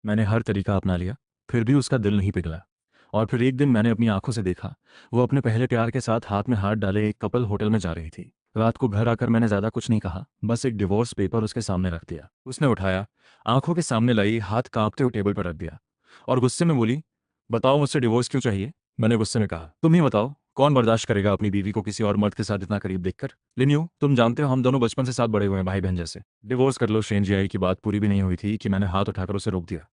मैंने हर तरीका अपना लिया, फिर भी उसका दिल नहीं पिघला। और फिर एक दिन मैंने अपनी आंखों से देखा, वो अपने पहले प्यार के साथ हाथ में हाथ डाले एक कपल होटल में जा रही थी। रात को घर आकर मैंने ज़्यादा कुछ नहीं कहा, बस एक डिवोर्स पेपर उसके सामने रख दिया। उसने उठाया, आंखों के सामने लाई, हाथ कांपते हुए टेबल पर रख दिया और गुस्से में बोली, बताओ मुझसे डिवोर्स क्यों चाहिए। मैंने गुस्से में कहा, तुम ही बताओ, कौन बर्दाश्त करेगा अपनी बीवी को किसी और मर्द के साथ इतना करीब देखकर। लिन्यू, तुम जानते हो हम दोनों बचपन से साथ बड़े हुए हैं, भाई बहन जैसे। डिवोर्स कर लो। शेन की बात पूरी भी नहीं हुई थी कि मैंने हाथ उठाकर उसे रोक दिया।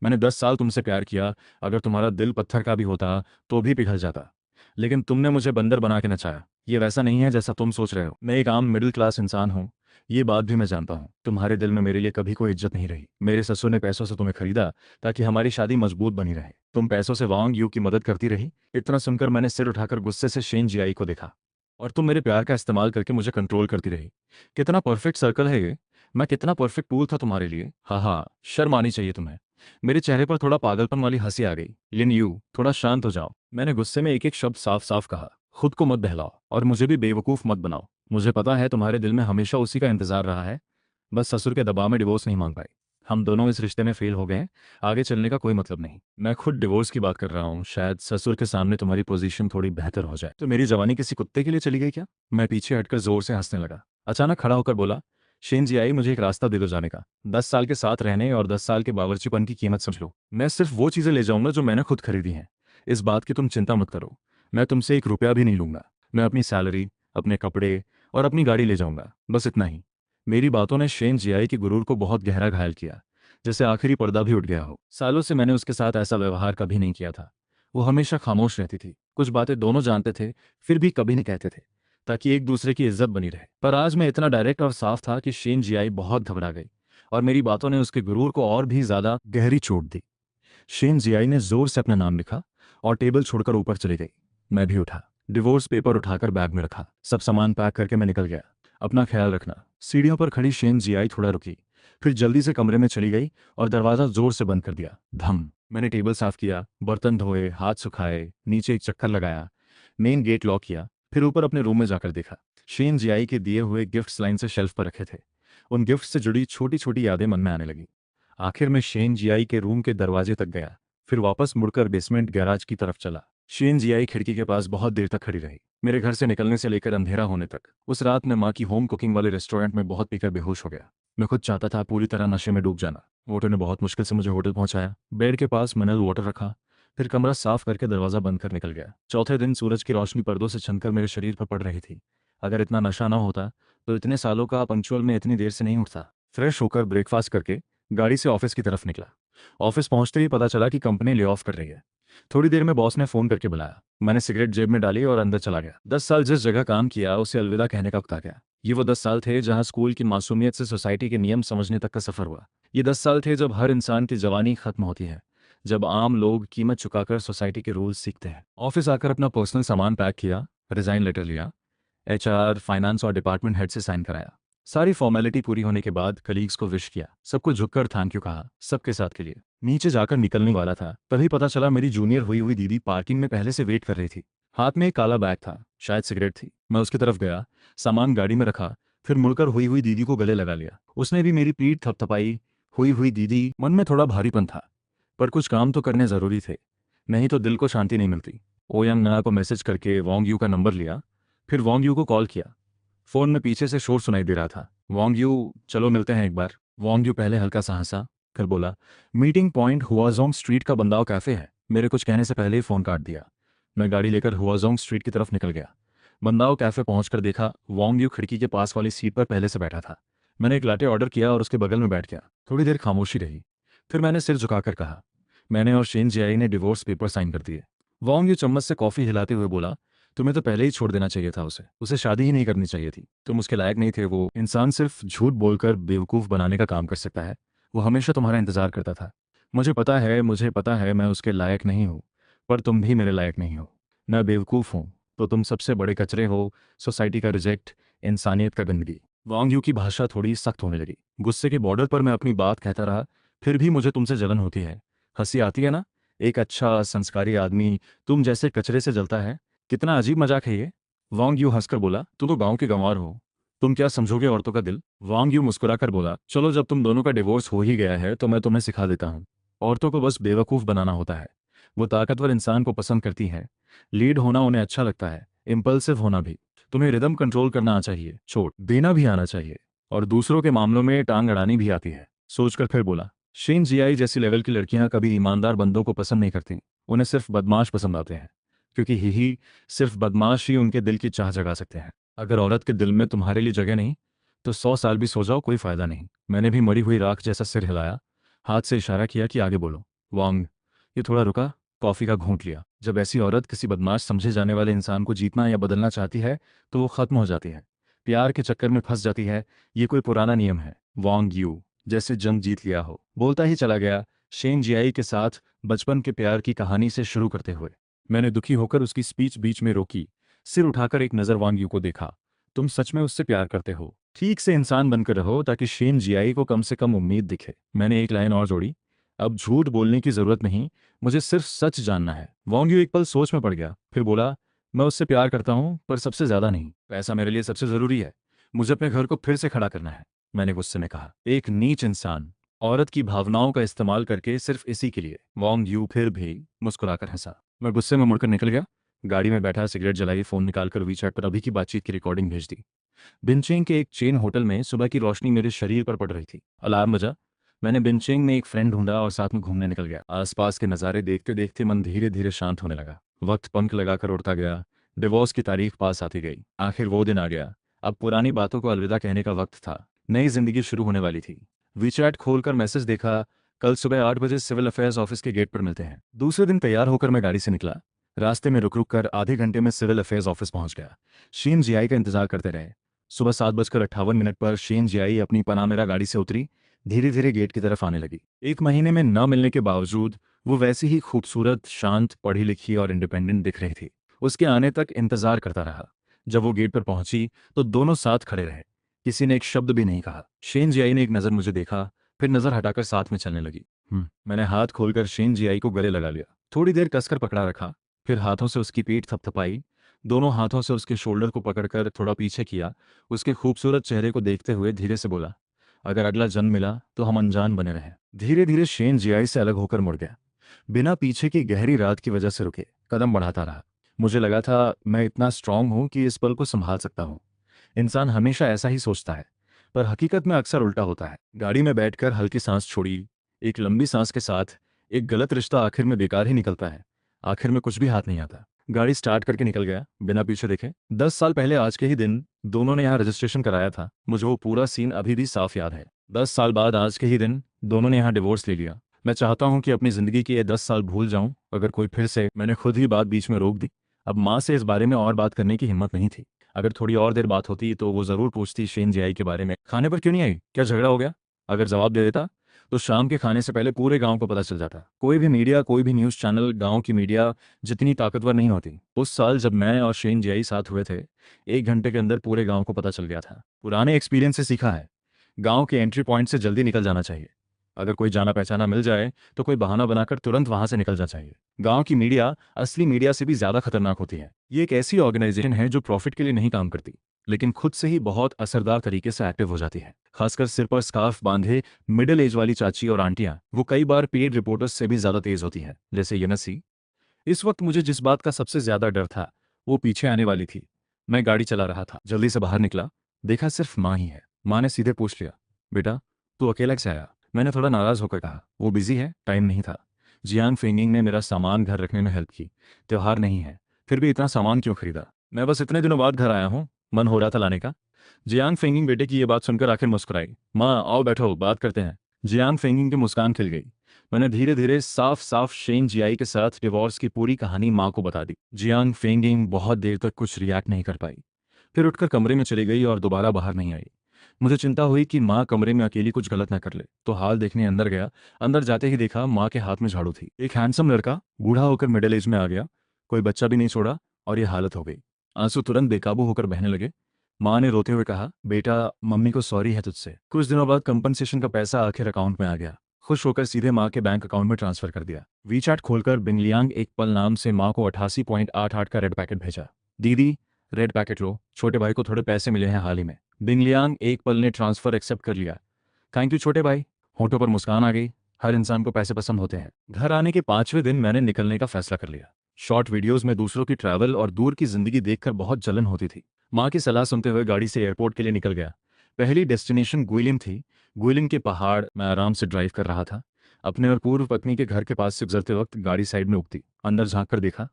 मैंने 10 साल तुमसे प्यार किया, अगर तुम्हारा दिल पत्थर का भी होता तो भी पिघल जाता। लेकिन तुमने मुझे बंदर बना के नचाया। ये वैसा नहीं है जैसा तुम सोच रहे हो। मैं एक आम मिडिल क्लास इंसान हूँ, ये बात भी मैं जानता हूँ। तुम्हारे दिल में मेरे लिए कभी कोई इज्जत नहीं रही। मेरे ससुर ने पैसों से तुम्हें खरीदा ताकि हमारी शादी मजबूत बनी रहे। तुम पैसों से वांग यू की मदद करती रही। इतना सुनकर मैंने सिर उठाकर गुस्से से शेन जियाई को देखा। और तुम मेरे प्यार का इस्तेमाल करके मुझे कंट्रोल करती रही। कितना परफेक्ट सर्कल है ये। मैं कितना परफेक्ट टूल था तुम्हारे लिए। हाँ हाँ, शर्म आनी चाहिए तुम्हें। मेरे चेहरे पर थोड़ा पागलपन वाली हंसी आ गई। लिन यू, थोड़ा शांत हो जाओ। मैंने गुस्से में एक एक शब्द साफ साफ कहा। खुद को मत बहलाओ और मुझे भी बेवकूफ़ मत बनाओ। मुझे पता है तुम्हारे दिल में हमेशा उसी का इंतजार रहा है, बस ससुर के दबाव में डिवोर्स नहीं मांग पाई। हम दोनों इस रिश्ते में फेल हो गए हैं, आगे चलने का कोई मतलब नहीं। मैं खुद डिवोर्स की बात कर रहा हूँ, शायद ससुर के सामने तुम्हारी पोजीशन थोड़ी बेहतर हो जाए। तो मेरी जवानी किसी कुत्ते के लिए चली गई क्या। मैं पीछे हटकर जोर से हंसने लगा। अचानक खड़ा होकर बोला, शेन जी आई, मुझे एक रास्ता दे दो जाने का। 10 साल के साथ रहने और 10 साल के बावर्चीपन की कीमत समझ लो। मैं सिर्फ वो चीज़ें ले जाऊंगा जो मैंने खुद खरीदी हैं। इस बात की तुम चिंता मत करो। मैं तुमसे 1 रुपया भी नहीं लूंगा। मैं अपनी सैलरी, अपने कपड़े और अपनी गाड़ी ले जाऊंगा, बस इतना ही। मेरी बातों ने शेन जियाई के गुरूर को बहुत गहरा घायल किया, जैसे आखिरी पर्दा भी उठ गया हो। सालों से मैंने उसके साथ ऐसा व्यवहार कभी नहीं किया था। वो हमेशा खामोश रहती थी, कुछ बातें दोनों जानते थे, फिर भी कभी नहीं कहते थे, ताकि एक दूसरे की इज्जत बनी रहे। पर आज मैं इतना डायरेक्ट और साफ था कि शेन जियाई बहुत घबरा गई और मेरी बातों ने उसके गुरूर को और भी ज्यादा गहरी चोट दी। शेन जियाई ने जोर से अपना नाम लिखा और टेबल छोड़कर ऊपर चली गई। मैं भी उठा, डिवोर्स पेपर उठाकर बैग में रखा। सब सामान पैक करके मैं निकल गया। अपना ख्याल रखना। सीढ़ियों पर खड़ी शेन जियाई थोड़ा रुकी, फिर जल्दी से कमरे में चली गई और दरवाजा जोर से बंद कर दिया। धम। मैंने टेबल साफ किया, बर्तन धोए, हाथ सुखाए, नीचे एक चक्कर लगाया, मेन गेट लॉक किया, फिर ऊपर अपने रूम में जाकर देखा। शेन जियाई के दिए हुए गिफ्ट्स लाइन से शेल्फ पर रखे थे। उन गिफ्ट से जुड़ी छोटी छोटी यादें मन में आने लगी। आखिर में शेन जियाई के रूम के दरवाजे तक गया, फिर वापस मुड़कर बेसमेंट गैराज की तरफ चला। शेन जियाई खिड़की के पास बहुत देर तक खड़ी रही, मेरे घर से निकलने से लेकर अंधेरा होने तक। उस रात मैं माँ की होम कुकिंग वाले रेस्टोरेंट में बहुत पीकर बेहोश हो गया। मैं खुद चाहता था पूरी तरह नशे में डूब जाना। वोटर ने बहुत मुश्किल से मुझे होटल पहुंचाया, बेड के पास मिनरल वाटर रखा, फिर कमरा साफ करके दरवाजा बंद कर निकल गया। चौथे दिन सूरज की रोशनी पर्दों से छनकर मेरे शरीर पर पड़ रही थी। अगर इतना नशा ना होता तो इतने सालों का पंक्चुअल में इतनी देर से नहीं उठता। फ्रेश होकर ब्रेकफास्ट करके गाड़ी से ऑफिस की तरफ निकला। ऑफिस पहुंचते ही पता चला कि कंपनी ले ऑफ कर रही है। थोड़ी देर में बॉस ने फोन करके बुलाया। मैंने सिगरेट जेब में डाली और अंदर चला गया। 10 साल जिस जगह काम किया उसे अलविदा कहने का वक्त आ गया। ये वो 10 साल थे जहां स्कूल की मासूमियत से सोसाइटी के नियम समझने तक का सफर हुआ। ये 10 साल थे जब हर इंसान की जवानी खत्म होती है, जब आम लोग कीमत चुकाकर सोसाइटी के रूल्स सीखते हैं। ऑफिस आकर अपना पर्सनल सामान पैक किया, रिजाइन लेटर लिया, एचआर, फाइनेंस और डिपार्टमेंट हेड से साइन कराया। सारी फॉर्मेलिटी पूरी होने के बाद कलीग्स को विश किया, सबको झुककर थैंक यू कहा, सबके साथ के लिए। नीचे जाकर निकलने वाला था, तभी पता चला मेरी जूनियर हुई हुई दीदी पार्किंग में पहले से वेट कर रही थी। हाथ में एक काला बैग था, शायद सिगरेट थी। मैं उसकी तरफ गया, सामान गाड़ी में रखा, फिर मुड़कर हुई हुई दीदी को गले लगा लिया। उसने भी मेरी पीठ थपथपाई। हुई हुई दीदी। मन में थोड़ा भारीपन था, पर कुछ काम तो करने जरूरी थे, नहीं तो दिल को शांति नहीं मिलती। ओयंग ना को मैसेज करके वोंग यू का नंबर लिया, फिर वोंग यू को कॉल किया। फोन में पीछे से शोर सुनाई दे रहा था। वोंग यू, चलो मिलते हैं एक बार। वोंग यू पहले हल्का सा हंसा, फिर बोला, मीटिंग पॉइंट हुआजोंग स्ट्रीट का बंदाव कैफे है। मेरे कुछ कहने से पहले ही फोन काट दिया। मैं गाड़ी लेकर हुआजोंग स्ट्रीट की तरफ निकल गया। बंदाव कैफे पहुंचकर देखा वोंग यू खिड़की के पास वाली सीट पर पहले से बैठा था। मैंने एक लाटे ऑर्डर किया और उसके बगल में बैठ गया। थोड़ी देर खामोशी रही, फिर मैंने सिर झुकाकर कहा, मैंने और शेन जियाई ने डिवोर्स पेपर साइन कर दिए। वोंग यू चम्मच से कॉफी हिलाते हुए बोला, तुम्हें तो पहले ही छोड़ देना चाहिए था उसे। उसे शादी ही नहीं करनी चाहिए थी। तुम उसके लायक नहीं थे। वो इंसान सिर्फ झूठ बोलकर बेवकूफ़ बनाने का काम कर सकता है। वो हमेशा तुम्हारा इंतजार करता था। मुझे पता है मैं उसके लायक नहीं हूँ, पर तुम भी मेरे लायक नहीं हो। मैं बेवकूफ़ हूँ तो तुम सबसे बड़े कचरे हो, सोसाइटी का रिजेक्ट, इंसानियत का गंदगी। वांग यू की भाषा थोड़ी सख्त होने लगी। गुस्से के बॉर्डर पर मैं अपनी बात कहता रहा, फिर भी मुझे तुमसे जलन होती है। हंसी आती है ना। एक अच्छा संस्कारी आदमी तुम जैसे कचरे से जलता है। कितना अजीब मजाक है ये। वांग यू हंसकर बोला, तुम तो गांव के गंवार हो, तुम क्या समझोगे औरतों का दिल। वांग यू मुस्कुराकर बोला, चलो जब तुम दोनों का डिवोर्स हो ही गया है तो मैं तुम्हें सिखा देता हूँ। औरतों को बस बेवकूफ़ बनाना होता है। वो ताकतवर इंसान को पसंद करती है, लीड होना उन्हें अच्छा लगता है, इम्पल्सिव होना भी। तुम्हें रिदम कंट्रोल करना चाहिए, चोट देना भी आना चाहिए, और दूसरों के मामलों में टांग अड़ानी भी आती है। सोचकर फिर बोला, शीन जियाई जैसी लेवल की लड़कियां कभी ईमानदार बंदों को पसंद नहीं करती, उन्हें सिर्फ बदमाश पसंद आते हैं, क्योंकि ही सिर्फ बदमाश ही उनके दिल की चाह जगा सकते हैं। अगर औरत के दिल में तुम्हारे लिए जगह नहीं तो 100 साल भी सो जाओ, कोई फायदा नहीं। मैंने भी मरी हुई राख जैसा सिर हिलाया, हाथ से इशारा किया कि आगे बोलो। वांग ये थोड़ा रुका, कॉफी का घूंट लिया। जब ऐसी औरत किसी बदमाश समझे जाने वाले इंसान को जीतना या बदलना चाहती है तो वो खत्म हो जाती है, प्यार के चक्कर में फंस जाती है। ये कोई पुराना नियम है। वांग यू जैसे जंग जीत लिया हो। बोलता ही चला गया, शेन जियाई के साथ बचपन के प्यार की कहानी से शुरू करते हुए। मैंने दुखी होकर उसकी स्पीच बीच में रोकी, सिर उठाकर एक नज़र वांग यू को देखा। तुम सच में उससे प्यार करते हो? ठीक से इंसान बनकर रहो ताकि शेन जियाई को कम से कम उम्मीद दिखे। मैंने एक लाइन और जोड़ी, अब झूठ बोलने की जरूरत नहीं, मुझे सिर्फ सच जानना है। वांग यू एक पल सोच में पड़ गया, फिर बोला, मैं उससे प्यार करता हूँ पर सबसे ज्यादा नहीं। पैसा मेरे लिए सबसे जरूरी है, मुझे अपने घर को फिर से खड़ा करना है। मैंने गुस्से में कहा, एक नीच इंसान औरत की भावनाओं का इस्तेमाल करके सिर्फ इसी के लिए। वांग यू फिर भी मुस्कुराकर हंसा। मैं गुस्से में मुड़कर निकल गया, गाड़ी में बैठा सिगरेट जलाई, फोन निकालकर वीचैट पर अभी की बातचीत की रिकॉर्डिंग भेज दी। बिनचेंग के एक चेन होटल में सुबह की रोशनी मेरे शरीर पर पड़ रही थी। अलार्म बजा। मैंने बिनचेंग में एक फ्रेंड ढूंढा और साथ में घूमने निकल गया। आसपास के नज़ारे देखते देखते मन धीरे धीरे शांत होने लगा। वक्त पंख लगाकर उड़ता गया। डिवोर्स की तारीख पास आती गई। आखिर वो दिन आ गया। अब पुरानी बातों को अलविदा कहने का वक्त था। नई जिंदगी शुरू होने वाली थी। वीचैट खोलकर मैसेज देखा, कल सुबह 8 बजे सिविल अफेयर्स ऑफिस के गेट पर मिलते हैं। दूसरे दिन तैयार होकर मैं गाड़ी से निकला। रास्ते में रुक रुक कर आधे घंटे में सिविल अफेयर्स ऑफिस पहुंच गया। शीन जियाई का इंतजार करते रहे। सुबह 7:58 पर शीन जियाई अपनी पनामेरा गाड़ी से उतरी, धीरे धीरे गेट की तरफ आने लगी। 1 महीने में न मिलने के बावजूद वो वैसी ही खूबसूरत, शांत, पढ़ी लिखी और इंडिपेंडेंट दिख रही थी। उसके आने तक इंतजार करता रहा। जब वो गेट पर पहुंची तो दोनों साथ खड़े रहे। किसी ने एक शब्द भी नहीं कहा। शीन जियाई ने एक नज़र मुझे देखा, फिर नज़र हटाकर साथ में चलने लगी। मैंने हाथ खोलकर शीन जियाई को गले लगा लिया। थोड़ी देर कसकर पकड़ा रखा, फिर हाथों से उसकी पीठ थपथपाई, दोनों हाथों से उसके शोल्डर को पकड़कर थोड़ा पीछे किया। उसके खूबसूरत चेहरे को देखते हुए धीरे से बोला, अगर अगला जन्म मिला तो हम अनजान बने रहें। धीरे धीरे शेन जियाई से अलग होकर मुड़ गया। बिना पीछे की गहरी रात की वजह से रुके, कदम बढ़ाता रहा। मुझे लगा था मैं इतना स्ट्रांग हूं कि इस पल को संभाल सकता हूं। इंसान हमेशा ऐसा ही सोचता है, पर हकीकत में अक्सर उल्टा होता है। गाड़ी में बैठकर हल्की सांस छोड़ी। एक लंबी सांस के साथ एक गलत रिश्ता आखिर में बेकार ही निकलता है। आखिर में कुछ भी हाथ नहीं आता। गाड़ी स्टार्ट करके निकल गया बिना पीछे देखे। 10 साल पहले आज के ही दिन दोनों ने यहाँ रजिस्ट्रेशन कराया था। मुझे वो पूरा सीन अभी भी साफ याद है। 10 साल बाद आज के ही दिन दोनों ने यहाँ डिवोर्स ले लिया। मैं चाहता हूँ कि अपनी जिंदगी के ये 10 साल भूल जाऊं अगर कोई फिर से। मैंने खुद ही बात बीच में रोक दी। अब माँ से इस बारे में और बात करने की हिम्मत नहीं थी। अगर थोड़ी और देर बात होती तो वो जरूर पूछती शेन जियाई के बारे में। खाने पर क्यों नहीं आई, क्या झगड़ा हो गया? अगर जवाब दे देता तो शाम के खाने से पहले पूरे गांव को पता चल जाता। कोई भी मीडिया, कोई भी न्यूज़ चैनल गांव की मीडिया जितनी ताकतवर नहीं होती। उस साल जब मैं और शेन जियाई साथ हुए थे, 1 घंटे के अंदर पूरे गांव को पता चल गया था। पुराने एक्सपीरियंस से सीखा है, गांव के एंट्री पॉइंट से जल्दी निकल जाना चाहिए। अगर कोई जाना पहचाना मिल जाए तो कोई बहाना बनाकर तुरंत वहां से निकल जाना चाहिए। गांव की मीडिया असली मीडिया से भी ज्यादा खतरनाक होती है। ये एक ऐसी ऑर्गेनाइजेशन है जो प्रॉफिट के लिए नहीं काम करती, लेकिन खुद से ही बहुत असरदार तरीके से एक्टिव हो जाती है। खासकर सिर पर स्कार्फ बांधे मिडिल एज वाली चाची और आंटियां, वो कई बार पेड रिपोर्टर्स से भी ज्यादा तेज होती है, जैसे यनसी। इस वक्त मुझे जिस बात का सबसे ज्यादा डर था वो पीछे आने वाली थी। मैं गाड़ी चला रहा था, जल्दी से बाहर निकला, देखा सिर्फ माँ ही है। माँ ने सीधे पूछ लिया, बेटा तू अकेला कैसे आया? मैंने थोड़ा नाराज होकर कहा, वो बिजी है, टाइम नहीं था। जियांग फेंगिंग ने मेरा सामान घर रखने में हेल्प की। त्योहार नहीं है, फिर भी इतना सामान क्यों खरीदा? मैं बस इतने दिनों बाद घर आया हूँ, मन हो रहा था लाने का। जियांग फेंगिंग बेटे की ये बात सुनकर आखिर मुस्कुराई। माँ आओ बैठो, बात करते हैं। जियांग फेंगिंग की मुस्कान खिल गई। मैंने धीरे धीरे साफ साफ शेन जियाई के साथ डिवोर्स की पूरी कहानी माँ को बता दी। जियांग फेंगिंग बहुत देर तक कुछ रिएक्ट नहीं कर पाई, फिर उठकर कमरे में चली गई और दोबारा बाहर नहीं आई। मुझे चिंता हुई कि माँ कमरे में अकेली कुछ गलत न कर ले, तो हाल देखने अंदर गया। अंदर जाते ही देखा माँ के हाथ में झाड़ू थी। एक हैंडसम लड़का बूढ़ा होकर मिडिल एज में आ गया, कोई बच्चा भी नहीं छोड़ा, और ये हालत हो गई। आंसू तुरंत बेकाबू होकर बहने लगे। माँ ने रोते हुए कहा, बेटा मम्मी को सॉरी है तुझसे। कुछ दिनों बाद कंपनसेशन का पैसा आखिर अकाउंट में आ गया। खुश होकर सीधे माँ के बैंक अकाउंट में ट्रांसफर कर दिया। वीचैट खोलकर बिंगलियांग एक पल नाम से माँ को 88.88 का रेड पैकेट भेजा। दीदी रेड पैकेट लो, छोटे भाई को थोड़े पैसे मिले हैं हाल ही में। बिंगलियांग एक पल ने ट्रांसफर एक्सेप्ट कर लिया। थैंक यू छोटे भाई। होठों पर मुस्कान आ गई, हर इंसान को पैसे पसंद होते हैं। घर आने के 5वें दिन मैंने निकलने का फैसला कर लिया। शॉर्ट वीडियोस में दूसरों की ट्रैवल और दूर की जिंदगी देखकर बहुत जलन होती थी। माँ की सलाह सुनते हुए गाड़ी से एयरपोर्ट के लिए निकल गया। पहली डेस्टिनेशन गुइलिन थी। गुइलिन के पहाड़ मैं आराम से ड्राइव कर रहा था। अपने और पूर्व पत्नी के घर के पास से गुजरते वक्त गाड़ी साइड में उगती। अंदर झांक कर देखा।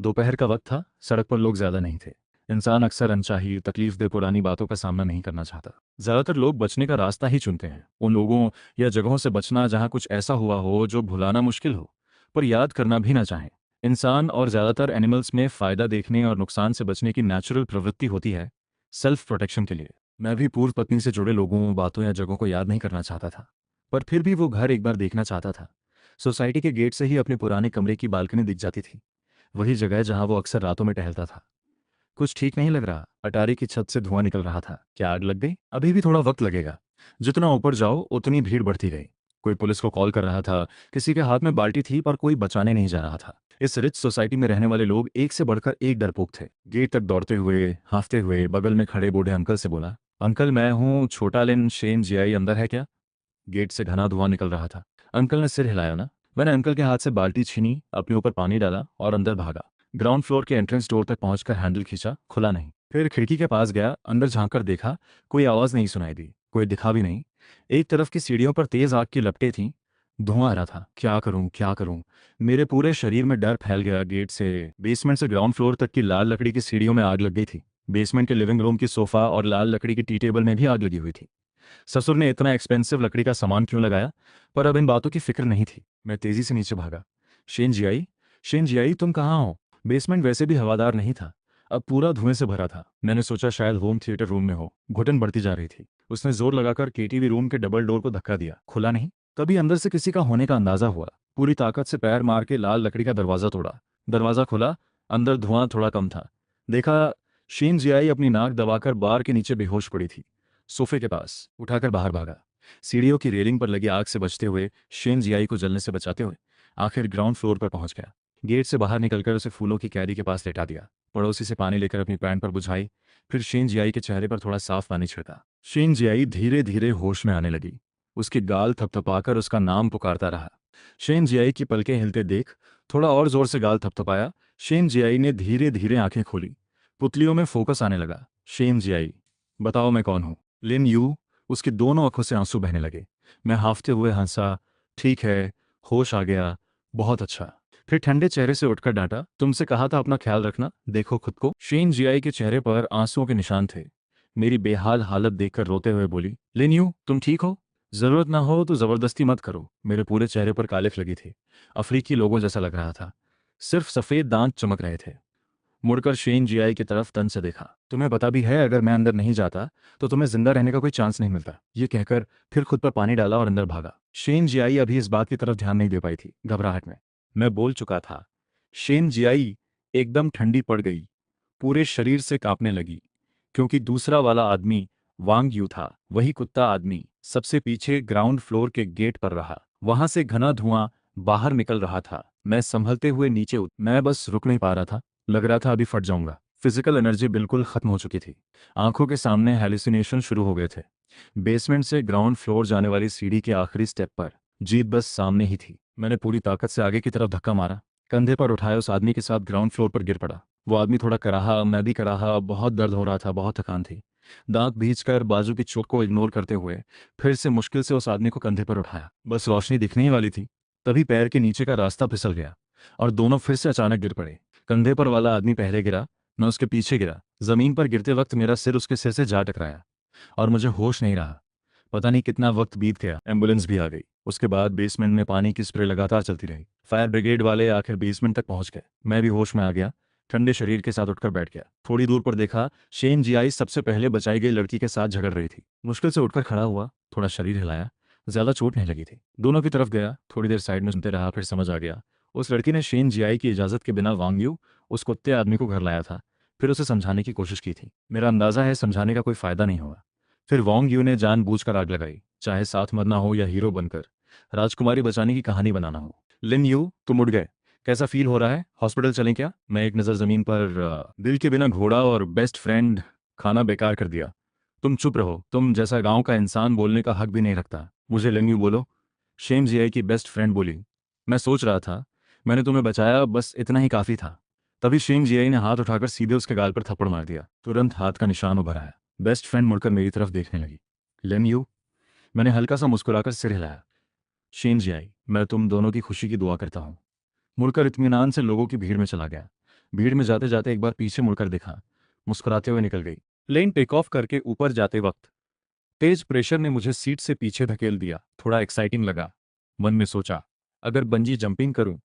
दोपहर का वक्त था, सड़क पर लोग ज्यादा नहीं थे। इंसान अक्सर अनचाही तकलीफदेह पुरानी बातों का सामना नहीं करना चाहता। ज्यादातर लोग बचने का रास्ता ही चुनते हैं, उन लोगों या जगहों से बचना जहां कुछ ऐसा हुआ हो जो भुलाना मुश्किल हो, पर याद करना भी ना चाहें। इंसान और ज्यादातर एनिमल्स में फायदा देखने और नुकसान से बचने की नेचुरल प्रवृत्ति होती है, सेल्फ प्रोटेक्शन के लिए। मैं भी पूर्व पत्नी से जुड़े लोगों, बातों या जगहों को याद नहीं करना चाहता था, पर फिर भी वो घर एक बार देखना चाहता था। सोसाइटी के गेट से ही अपने पुराने कमरे की बालकनी दिख जाती थी। वही जगह जहां वो अक्सर रातों में टहलता था। कुछ ठीक नहीं लग रहा। अटारी की छत से धुआं निकल रहा था। क्या आग लग गई? अभी भी थोड़ा वक्त लगेगा। जितना ऊपर जाओ उतनी भीड़ बढ़ती गई। कोई पुलिस को कॉल कर रहा था, किसी के हाथ में बाल्टी थी, पर कोई बचाने नहीं जा रहा था। इस रिच सोसाइटी में रहने वाले लोग एक से बढ़कर एक डरपोक थे। गेट तक दौड़ते हुए, हांफते हुए बगल में खड़े बूढ़े अंकल से बोला, अंकल मैं हूँ छोटा लिन शेन जियाई, अंदर है क्या? गेट से घना धुआं निकल रहा था। अंकल ने सिर हिलाया ना। मैंने अंकल के हाथ से बाल्टी छीनी, अपने ऊपर पानी डाला और अंदर भागा। ग्राउंड फ्लोर के एंट्रेंस डोर तक पहुंचकर हैंडल खींचा, खुला नहीं। फिर खिड़की के पास गया, अंदर झांककर देखा। कोई आवाज नहीं सुनाई दी, कोई दिखा भी नहीं। एक तरफ की सीढ़ियों पर तेज आग की लपटें थीं। धुआं आ रहा था। क्या करूं, क्या करूं? मेरे पूरे शरीर में डर फैल गया। गेट से बेसमेंट से ग्राउंड फ्लोर तक की लाल लकड़ी की सीढ़ियों में आग लग गई थी। बेसमेंट के लिविंग रूम की सोफा और लाल लकड़ी की टी टेबल में भी आग लगी हुई थी। ससुर ने इतना एक्सपेंसिव लकड़ी का सामान क्यों लगाया? पर अब इन बातों की फिक्र नहीं थी। मैं तेजी से नीचे भागा। शेन जियाई, शेन जियाई तुम कहाँ हो? बेसमेंट वैसे भी हवादार नहीं था, अब पूरा धुएं से भरा था। मैंने सोचा शायद होम थिएटर रूम में हो। घुटन बढ़ती जा रही थी। उसने जोर लगाकर केटीवी रूम के डबल डोर को धक्का दिया, खुला नहीं। तभी अंदर से किसी का होने का अंदाजा हुआ। पूरी ताकत से पैर मार के लाल लकड़ी का दरवाजा तोड़ा। दरवाजा खुला। अंदर धुआं थोड़ा कम था। देखा, शेन जियाई अपनी नाक दबाकर बार के नीचे बेहोश पड़ी थी। सोफे के पास उठाकर बाहर भागा। सीढ़ियों की रेलिंग पर लगी आग से बचते हुए, शेन जियाई को जलने से बचाते हुए आखिर ग्राउंड फ्लोर पर पहुंच गया। गेट से बाहर निकलकर उसे फूलों की कैरी के पास लेटा दिया। पड़ोसी से पानी लेकर अपनी पैंट पर बुझाई। फिर शेन जियाई के चेहरे पर थोड़ा साफ पानी छिड़का। शेन जियाई धीरे धीरे होश में आने लगी। उसकी गाल थपथपाकर उसका नाम पुकारता रहा। शेन जियाई की पलकें हिलते देख थोड़ा और जोर से गाल थपथपाया। शेन जियाई ने धीरे धीरे आंखें खोली। पुतलियों में फोकस आने लगा। शेन जियाई, बताओ मैं कौन हूं? लिन यू। उसकी दोनों आंखों से आंसू बहने लगे। मैं हाफते हुए हंसा। ठीक है, होश आ गया, बहुत अच्छा। फिर ठंडे चेहरे से उठकर डांटा, तुमसे कहा था अपना ख्याल रखना, देखो खुद को। शेन जियाई के चेहरे पर आंसुओं के निशान थे। मेरी बेहाल हालत देखकर रोते हुए बोली, लिन यू तुम ठीक हो? जरूरत ना हो तो जबरदस्ती मत करो। मेरे पूरे चेहरे पर कालिख लगी थी। अफ्रीकी लोगों जैसा लग रहा था। सिर्फ सफेद दांत चमक रहे थे। मुड़कर शेन जियाई की तरफ तन से देखा। तुम्हें पता भी है अगर मैं अंदर नहीं जाता तो तुम्हें जिंदा रहने का कोई चांस नहीं मिलता। ये कहकर फिर खुद पर पानी डाला और अंदर भागा। शेन जियाई अभी इस बात की तरफ ध्यान नहीं दे पाई थी, घबराहट में। मैं बोल चुका था। शेन जियाई एकदम ठंडी पड़ गई, पूरे शरीर से कांपने लगी, क्योंकि दूसरा वाला आदमी वांग यू था। वही कुत्ता आदमी सबसे पीछे ग्राउंड फ्लोर के गेट पर रहा। वहां से घना धुआं बाहर निकल रहा था। मैं संभलते हुए नीचे मैं बस रुक नहीं पा रहा था। लग रहा था अभी फट जाऊंगा। फिजिकल एनर्जी बिल्कुल खत्म हो चुकी थी। आंखों के सामने हेलुसिनेशन शुरू हो गए थे। बेसमेंट से ग्राउंड फ्लोर जाने वाली सीढ़ी के आखिरी स्टेप पर जीप बस सामने ही थी। मैंने पूरी ताकत से आगे की तरफ धक्का मारा। कंधे पर उठाए उस आदमी के साथ ग्राउंड फ्लोर पर गिर पड़ा। वो आदमी थोड़ा कराहा, मैं भी कराहा। बहुत दर्द हो रहा था, बहुत थकान थी। दांत भींचकर बाजू की चोट को इग्नोर करते हुए फिर से मुश्किल से उस आदमी को कंधे पर उठाया। बस रोशनी दिखने ही वाली थी, तभी पैर के नीचे का रास्ता फिसल गया और दोनों फिर से अचानक गिर पड़े। कंधे पर वाला आदमी पहले गिरा, मैं उसके पीछे गिरा। जमीन पर गिरते वक्त मेरा सिर उसके सिर से जा टकराया और मुझे होश नहीं रहा। पता नहीं कितना वक्त बीत गया। एम्बुलेंस भी आ गई। उसके बाद बेसमेंट में पानी की स्प्रे लगातार चलती रही। फायर ब्रिगेड वाले आखिर बेसमेंट तक पहुंच गए। मैं भी होश में आ गया। ठंडे शरीर के साथ उठकर बैठ गया। थोड़ी दूर पर देखा, शेन जियाई सबसे पहले बचाई गई लड़की के साथ झगड़ रही थी। मुश्किल से उठकर खड़ा हुआ, थोड़ा शरीर हिलाया। ज्यादा चोट नहीं लगी थी। दोनों की तरफ गया, थोड़ी देर साइड में सुनते रहा। फिर समझ आ गया, उस लड़की ने शेन जियाई की इजाजत के बिना वांग यू, उस कुत्ते आदमी को घर लाया था। फिर उसे समझाने की कोशिश की थी। मेरा अंदाजा है समझाने का कोई फायदा नहीं हुआ। फिर वांग यू ने जानबूझकर आग लगाई, चाहे साथ मरना हो या हीरो बनकर राजकुमारी बचाने की कहानी बनाना हो। लिन यू तुम उठ गए, कैसा फील हो रहा है? हॉस्पिटल चलें क्या? मैं एक नज़र जमीन पर दिल के बिना घोड़ा और बेस्ट फ्रेंड खाना बेकार कर दिया। तुम चुप रहो, तुम जैसा गांव का इंसान बोलने का हक भी नहीं रखता। मुझे लिन यू बोलो। शेम जियाई की बेस्ट फ्रेंड बोली। मैं सोच रहा था, मैंने तुम्हें बचाया, बस इतना ही काफ़ी था। तभी शेम जियाई ने हाथ उठाकर सीधे उसके गाल पर थप्पड़ मार दिया। तुरंत हाथ का निशान उभर आया। बेस्ट फ्रेंड मुड़कर मेरी तरफ देखने लगी। लेन यू, मैंने हल्का सा मुस्कुराकर सिर हिलाया। शेम जियाई, मैं तुम दोनों की खुशी की दुआ करता हूँ। मुड़कर इत्मीनान से लोगों की भीड़ में चला गया। भीड़ में जाते जाते एक बार पीछे मुड़कर देखा, मुस्कुराते हुए निकल गई। प्लेन टेक ऑफ करके ऊपर जाते वक्त तेज प्रेशर ने मुझे सीट से पीछे धकेल दिया। थोड़ा एक्साइटिंग लगा। मन में सोचा, अगर बंजी जंपिंग करूं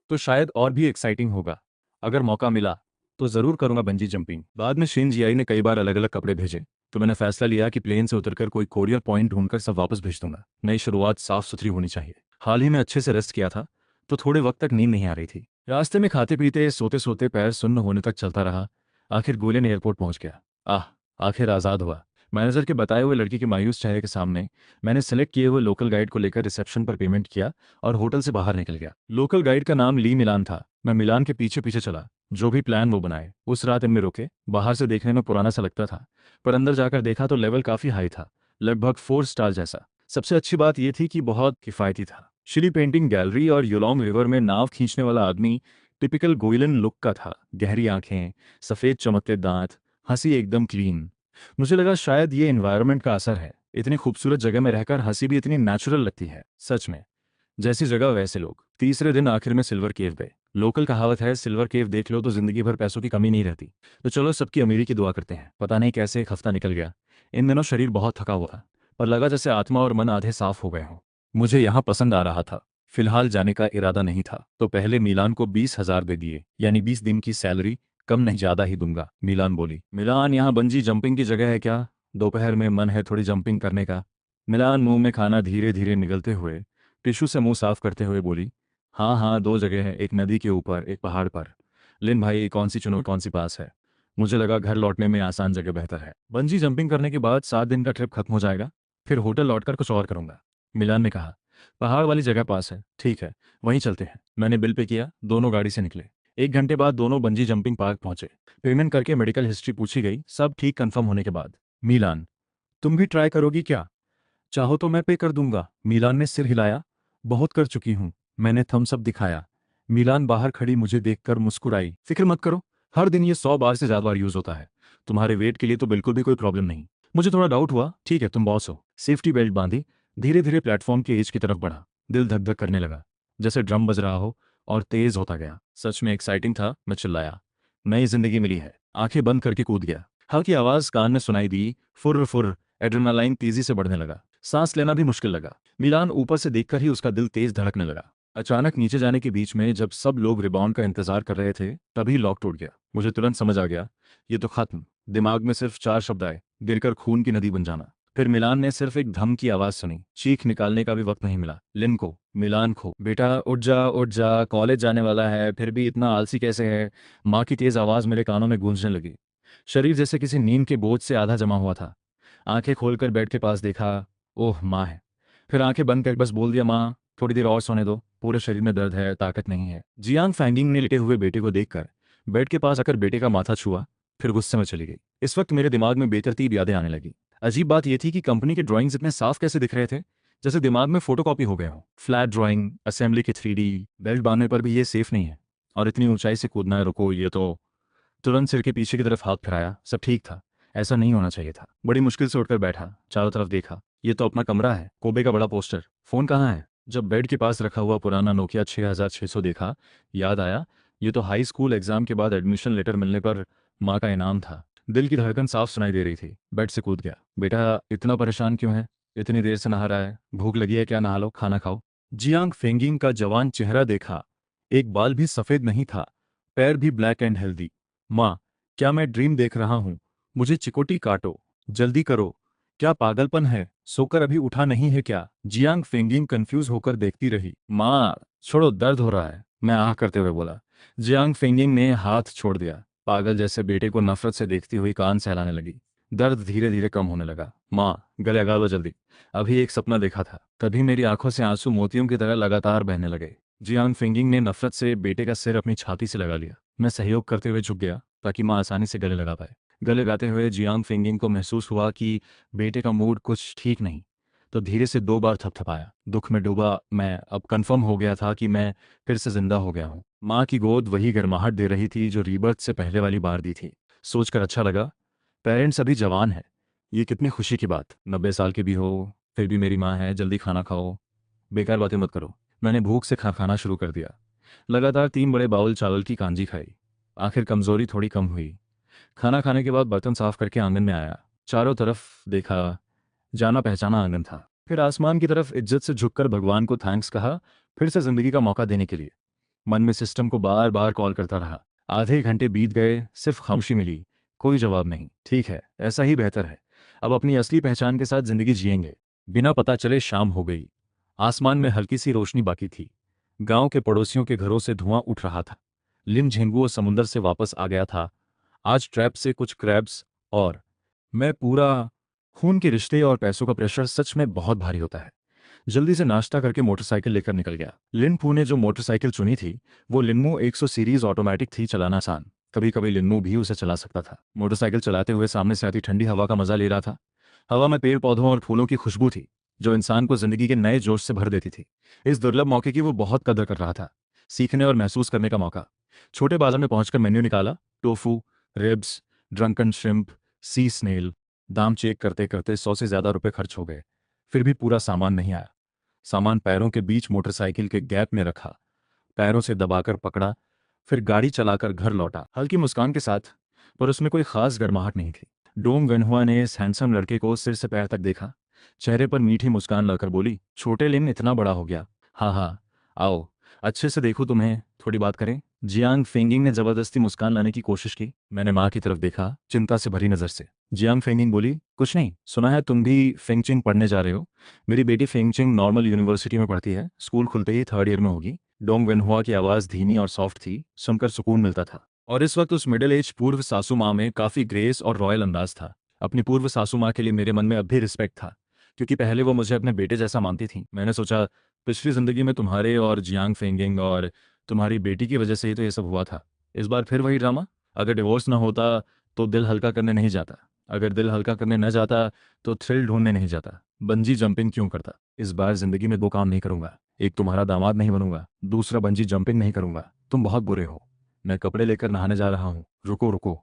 तो शायद और भी एक्साइटिंग होगा। अगर मौका मिला तो ज़रूर करूंगा बंजी जंपिंग। बाद में शिन जियाई ने कई बार अलग अलग कपड़े भेजे, तो मैंने फैसला लिया कि प्लेन से उतरकर कोई कोरियर पॉइंट ढूंढकर सब वापस भेज दूंगा। नई शुरुआत साफ सुथरी होनी चाहिए। हाल ही में अच्छे से रेस्ट किया था, तो थोड़े वक्त तक नींद नहीं आ रही थी। रास्ते में खाते पीते सोते सोते पैर सुन्न होने तक चलता रहा। आखिर गोलियन एयरपोर्ट पहुंच गया। आखिर आज़ाद हुआ। मैनेजर के बताए हुए लड़की के मायूस चेहरे के सामने मैंने सेलेक्ट किए हुए लोकल गाइड को लेकर रिसेप्शन पर पेमेंट किया और होटल से बाहर निकल गया। लोकल गाइड का नाम ली मिलान था। मैं मिलान के पीछे पीछे चला। जो भी प्लान वो बनाए। उस रात इनमें रुके। बाहर से देखने में पुराना सा लगता था, पर अंदर जाकर देखा तो लेवल काफ़ी हाई था, लगभग 4 स्टार जैसा। सबसे अच्छी बात यह थी कि बहुत किफ़ायती था। शिली पेंटिंग गैलरी और योलोंग रिवर में नाव खींचने वाला आदमी टिपिकल गोयलन लुक का था। गहरी आंखें, सफ़ेद चमकते दांत, हंसी एकदम क्लीन। मुझे लगा शायद ये एनवायरनमेंट का असर है। इतनी खूबसूरत जगह में रहकर हंसी भी इतनी नेचुरल लगती है। सच में, जैसी जगह वैसे लोग। तीसरे दिन आखिर में सिल्वर केव गए। लोकल कहावत है, सिल्वर केव देख लो तो जिंदगी भर पैसों की कमी नहीं रहती। तो चलो सबकी अमीरी की दुआ करते हैं। पता नहीं कैसे एक हफ्ता निकल गया। इन दिनों शरीर बहुत थका हुआ, पर लगा जैसे आत्मा और मन आधे साफ हो गए हों। मुझे यहाँ पसंद आ रहा था। फिलहाल जाने का इरादा नहीं था, तो पहले मिलान को 20,000 दे दिए, यानी 20 दिन की सैलरी। कम नहीं ज्यादा ही दूंगा, मिलान बोली। मिलान, यहाँ बंजी जंपिंग की जगह है क्या? दोपहर में मन है थोड़ी जंपिंग करने का। मिलान मुंह में खाना धीरे धीरे निगलते हुए टिश्यू से मुंह साफ करते हुए बोली, हाँ हाँ, 2 जगह है, एक नदी के ऊपर, एक पहाड़ पर। लिन भाई, कौन सी चुनो, कौन सी पास है? मुझे लगा घर लौटने में आसान जगह बेहतर है। बंजी जंपिंग करने के बाद 7 दिन का ट्रिप खत्म हो जाएगा, फिर होटल लौटकर कुछ और करूंगा। मिलान ने कहा, पहाड़ वाली जगह पास है, ठीक है, वहीं चलते हैं। मैंने बिल पे किया, दोनों गाड़ी से निकले। 1 घंटे बाद दोनों बंजी जंपिंग पार्क पहुंचे। पेमेंट करके मेडिकल हिस्ट्री पूछी गई, सब ठीक कंफर्म होने के बाद। मिलान, तुम भी ट्राई करोगी क्या? चाहो तो मैं पे कर दूंगा। मिलान ने सिर हिलाया। बहुत कर चुकी हूं। मैंने थम्स अप दिखाया। मिलान बाहर खड़ी मुझे देखकर मुस्कुराई। फिक्र मत करो, हर दिन ये 100 बार से ज्यादा बार यूज होता है। तुम्हारे वेट के लिए तो बिल्कुल भी कोई प्रॉब्लम नहीं। मुझे थोड़ा डाउट हुआ, ठीक है तुम बॉस हो। सेफ्टी बेल्ट बांधी, धीरे धीरे प्लेटफॉर्म के एज की तरफ बढ़ा। दिल धक धक करने लगा, जैसे ड्रम बज रहा हो, और तेज होता गया। सच में एक्साइटिंग था। मैं चिल्लाया, नई जिंदगी मिली है। आंखें बंद करके कूद गया। हल्की आवाज कान में सुनाई दी, फुर्र फुर्र। एड्रेनालाइन तेजी से बढ़ने लगा। सांस लेना भी मुश्किल लगा। मिलान ऊपर से देखकर ही उसका दिल तेज धड़कने लगा। अचानक नीचे जाने के बीच में जब सब लोग रिबाउंड का इंतजार कर रहे थे, तभी लॉक टूट गया। मुझे तुरंत समझ आ गया, ये तो खत्म। दिमाग में सिर्फ 4 शब्द आए, गिरकर खून की नदी बन जाना। फिर मिलान ने सिर्फ एक धम की आवाज सुनी। चीख निकालने का भी वक्त नहीं मिला। लिन को, मिलान को, बेटा उठ जा, कॉलेज जाने वाला है, फिर भी इतना आलसी कैसे है? माँ की तेज आवाज मेरे कानों में गूंजने लगी। शरीर जैसे किसी नींद के बोझ से आधा जमा हुआ था। आंखें खोलकर बेड के पास देखा, ओह माँ है। फिर आंखें बंद कर बस बोल दिया, माँ थोड़ी देर और सोने दो, पूरे शरीर में दर्द है, ताकत नहीं है। जियांग फैंगिंग ने लेटे हुए बेटे को देखकर बेड के पास आकर बेटे का माथा छुआ, फिर गुस्से में चली गई। इस वक्त मेरे दिमाग में बेतरतीब यादें आने लगी। अजीब बात यह थी कि कंपनी के ड्राइंग्स इतने साफ कैसे दिख रहे थे, जैसे दिमाग में फोटोकॉपी हो गए हो। फ्लैट ड्राइंग, असेंबली की 3D, बेल्ट बांधने पर भी ये सेफ नहीं है, और इतनी ऊंचाई से कूदना है, रुको ये तो। तुरंत सिर के पीछे की तरफ हाथ फिराया, सब ठीक था। ऐसा नहीं होना चाहिए था। बड़ी मुश्किल से उठकर बैठा, चारों तरफ देखा। ये तो अपना कमरा है, कोबे का बड़ा पोस्टर। फोन कहाँ है? जब बेड के पास रखा हुआ पुराना नोकिया 6600 देखा, याद आया, ये तो हाई स्कूल एग्जाम के बाद एडमिशन लेटर मिलने पर माँ का इनाम था। दिल की धड़कन साफ सुनाई दे रही थी। बेड से कूद गया। बेटा इतना परेशान क्यों है? इतनी देर से नहा रहा है, भूख लगी है क्या? नहा लो, खाना खाओ। जियांग फेंगिंग का जवान चेहरा देखा। एक बाल भी सफेद नहीं था, पैर भी ब्लैक एंड हेल्दी। माँ, क्या मैं ड्रीम देख रहा हूँ? मुझे चिकोटी काटो, जल्दी करो। क्या पागलपन है? सोकर अभी उठा नहीं है क्या? जियांग फेंगिंग कंफ्यूज होकर देखती रही। माँ छोड़ो, दर्द हो रहा है, मैं आह करते हुए बोला। जियांग फेंगिंग ने हाथ छोड़ दिया। पागल जैसे बेटे को नफरत से देखती हुई कान सहलाने लगी। दर्द धीरे धीरे कम होने लगा। माँ गले लगा लो जल्दी, अभी एक सपना देखा था। तभी मेरी आंखों से आंसू मोतियों की तरह लगातार बहने लगे। जियांग फेंगिंग ने नफरत से बेटे का सिर अपनी छाती से लगा लिया। मैं सहयोग करते हुए झुक गया, ताकि माँ आसानी से गले लगा पाए। गले लगाते हुए जियांग फेंगिंग को महसूस हुआ कि बेटे का मूड कुछ ठीक नहीं। तो धीरे से 2 बार थपथपाया। दुख में डूबा मैं अब कंफर्म हो गया था कि मैं फिर से जिंदा हो गया हूँ। माँ की गोद वही गर्माहट दे रही थी जो रीबर्थ से पहले वाली बार दी थी। सोचकर अच्छा लगा, पेरेंट्स अभी जवान है, ये कितनी खुशी की बात। 90 साल के भी हो फिर भी मेरी माँ है, जल्दी खाना खाओ, बेकार बातें मत करो। मैंने भूख से खाना शुरू कर दिया। लगातार 3 बड़े बाउल चावल की कांजी खाई। आखिर कमजोरी थोड़ी कम हुई। खाना खाने के बाद बर्तन साफ करके आंगन में आया। चारों तरफ देखा, जाना पहचाना आंगन था। फिर आसमान की तरफ इज्जत से झुककर भगवान को थैंक्स कहा, फिर से जिंदगी का मौका देने के लिए। मन में सिस्टम को बार बार कॉल करता रहा। आधे घंटे बीत गए, सिर्फ खामोशी मिली, कोई जवाब नहीं। ठीक है, ऐसा ही बेहतर है। अब अपनी असली पहचान के साथ जिंदगी जिएंगे। बिना पता चले शाम हो गई। आसमान में हल्की सी रोशनी बाकी थी। गांव के पड़ोसियों के घरों से धुआं उठ रहा था। लिन झिंगुओ समुंदर से वापस आ गया था, आज ट्रैप से कुछ क्रैब्स और मैं पूरा। खून के रिश्ते और पैसों का प्रेशर सच में बहुत भारी होता है। जल्दी से नाश्ता करके मोटरसाइकिल लेकर निकल गया। लिनफू ने जो मोटरसाइकिल चुनी थी वो लिनमो 100 सीरीज ऑटोमेटिक थी, चलाना आसान। कभी कभी लिनमो भी उसे चला सकता था। मोटरसाइकिल चलाते हुए सामने से आती ठंडी हवा का मजा ले रहा था। हवा में पेड़ पौधों और फूलों की खुशबू थी जो इंसान को जिंदगी के नए जोश से भर देती थी। इस दुर्लभ मौके की वो बहुत कदर कर रहा था। सीखने और महसूस करने का मौका। छोटे बाजार में पहुंचकर मेन्यू निकाला। टोफू, रिब्स, ड्रंकन श्रिम्प, सी स्नेल। दाम चेक करते करते 100 से ज्यादा रुपए खर्च हो गए। फिर भी पूरा सामान नहीं आया। सामान पैरों के बीच मोटरसाइकिल के गैप में रखा, पैरों से दबाकर पकड़ा, फिर गाड़ी चलाकर घर लौटा हल्की मुस्कान के साथ, पर उसमें कोई खास गर्माहट नहीं थी। डोंग वेनहुआ ने इस हैंडसम लड़के को सिर से पैर तक देखा। चेहरे पर मीठी मुस्कान लाकर बोली, छोटे लिन इतना बड़ा हो गया। हाँ हाँ, आओ, अच्छे से देखो तुम्हें, थोड़ी बात करें। जियांग फेंगिंग ने जबरदस्ती मुस्कान लाने की कोशिश की। मैंने माँ की तरफ देखा, चिंता से भरी नजर से। जियांग फेंगिंग बोली, कुछ नहीं, सुना है तुम भी फेंगचिंग पढ़ने जा रहे हो। मेरी बेटी फेंगचिंग नॉर्मल यूनिवर्सिटी में पढ़ती है, स्कूल खुलते ही 3rd ईयर में होगी। डोंग वेनहुआ की आवाज़ धीमी और सॉफ्ट थी, सुनकर सुकून मिलता था। और इस वक्त उस मिडिल एज पूर्व सासू माँ में काफ़ी ग्रेस और रॉयल अंदाज था। अपनी पूर्व सासू माँ के लिए मेरे मन में अब भी रिस्पेक्ट था, क्योंकि पहले वो मुझे अपने बेटे जैसा मानती थी। मैंने सोचा, पिछली ज़िंदगी में तुम्हारे और जियांग फेंगिंग और तुम्हारी बेटी की वजह से ही तो ये सब हुआ था। इस बार फिर वही ड्रामा। अगर डिवोर्स ना होता तो दिल हल्का करने नहीं जाता, अगर दिल हल्का करने न जाता तो थ्रिल ढूंढने नहीं जाता, बंजी जंपिंग क्यों करता। इस बार जिंदगी में 2 काम नहीं करूंगा। एक, तुम्हारा दामाद नहीं बनूंगा। दूसरा, बंजी जंपिंग नहीं करूंगा। तुम बहुत बुरे हो। मैं कपड़े लेकर नहाने जा रहा हूँ। रुको रुको,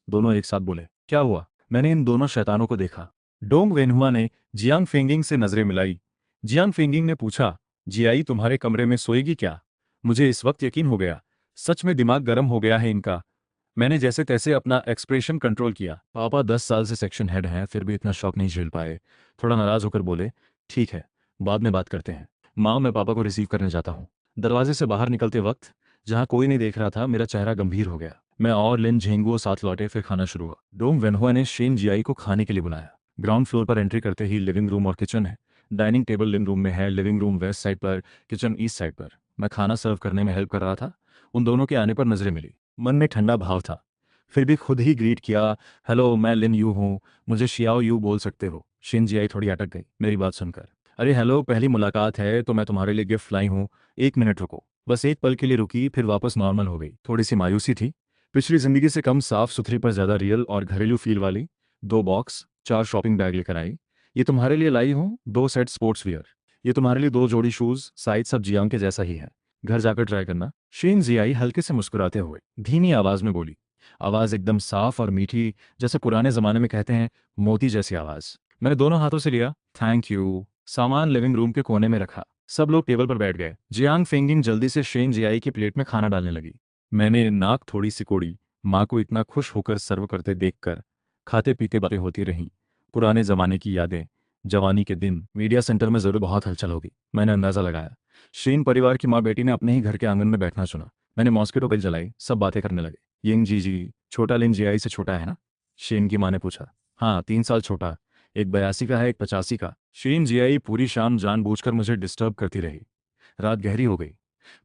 दोनों एक साथ बोले। क्या हुआ? मैंने इन दोनों शैतानों को देखा। डोंग वेनहुआ ने जियांग फेंगिंग से नजरें मिलाई। जियांग फेंगिंग ने पूछा, जियाई तुम्हारे कमरे में सोएगी क्या? मुझे इस वक्त यकीन हो गया, सच में दिमाग गर्म हो गया है इनका। मैंने जैसे तैसे अपना एक्सप्रेशन कंट्रोल किया। पापा 10 साल से सेक्शन हेड हैं, फिर भी इतना शौक नहीं झेल पाए। थोड़ा नाराज होकर बोले, ठीक है, बाद में बात करते हैं। माँ, मैं पापा को रिसीव करने जाता हूँ। दरवाजे से बाहर निकलते वक्त जहाँ कोई नहीं देख रहा था, मेरा चेहरा गंभीर हो गया। मैं और लिन झेंगुओ साथ लौटे, फिर खाना शुरू हुआ। डोंग वेनहुआ ने शेन जियाई को खाने के लिए बुलाया। ग्राउंड फ्लोर पर एंट्री करते ही लिविंग रूम और किचन है। डाइनिंग टेबल लिविंग रूम में है, लिविंग रूम वेस्ट साइड पर, किचन ईस्ट साइड पर। मैं खाना सर्व करने में हेल्प कर रहा था। उन दोनों के आने पर नजरें मिली। मन में ठंडा भाव था, फिर भी खुद ही ग्रीट किया, हेलो, मैं लिन यू हूँ, मुझे शियाओ यू बोल सकते हो। शिन जियाई थोड़ी अटक गई मेरी बात सुनकर। अरे हेलो, पहली मुलाकात है तो मैं तुम्हारे लिए गिफ्ट लाई हूँ, 1 मिनट रुको। बस एक पल के लिए रुकी, फिर वापस नॉर्मल हो गई। थोड़ी सी मायूसी थी, पिछली जिंदगी से कम साफ सुथरी पर ज्यादा रियल और घरेलू फील वाली। 2 बॉक्स, 4 शॉपिंग बैग लेकर आई। ये तुम्हारे लिए लाई हूँ 2 सेट स्पोर्ट्स वियर। ये तुम्हारे लिए 2 जोड़ी शूज, साइज सब जियांग के जैसा ही है, घर जाकर ट्राई करना। शीन जियाई हल्के से मुस्कुराते हुए धीमी आवाज में बोली। आवाज एकदम साफ और मीठी, जैसे पुराने जमाने में कहते हैं, मोती जैसी आवाज। मैंने दोनों हाथों से लिया, थैंक यू। सामान लिविंग रूम के कोने में रखा। सब लोग टेबल पर बैठ गए। जियांग फेंगिंग जल्दी से शेन जियाई की प्लेट में खाना डालने लगी। मैंने नाक थोड़ी सिकोड़ी। माँ को इतना खुश होकर सर्व करते देखकर खाते पीते बातें होती रहीं। पुराने जमाने की यादें, जवानी के दिन। मीडिया सेंटर में जरूर बहुत हलचल होगी, मैंने अंदाजा लगाया। शेन परिवार की माँ बेटी ने अपने ही घर के आंगन में बैठना चुना। मैंने मॉस्किटो बेल जलाई, सब बातें करने लगे। यिंग जी जी, छोटा लिन जियाई से छोटा है ना? शेन की माँ ने पूछा। हाँ, 3 साल छोटा, एक 82 का है, एक 85 का। शेन जियाई पूरी शाम जानबूझकर मुझे डिस्टर्ब करती रही। रात गहरी हो गई,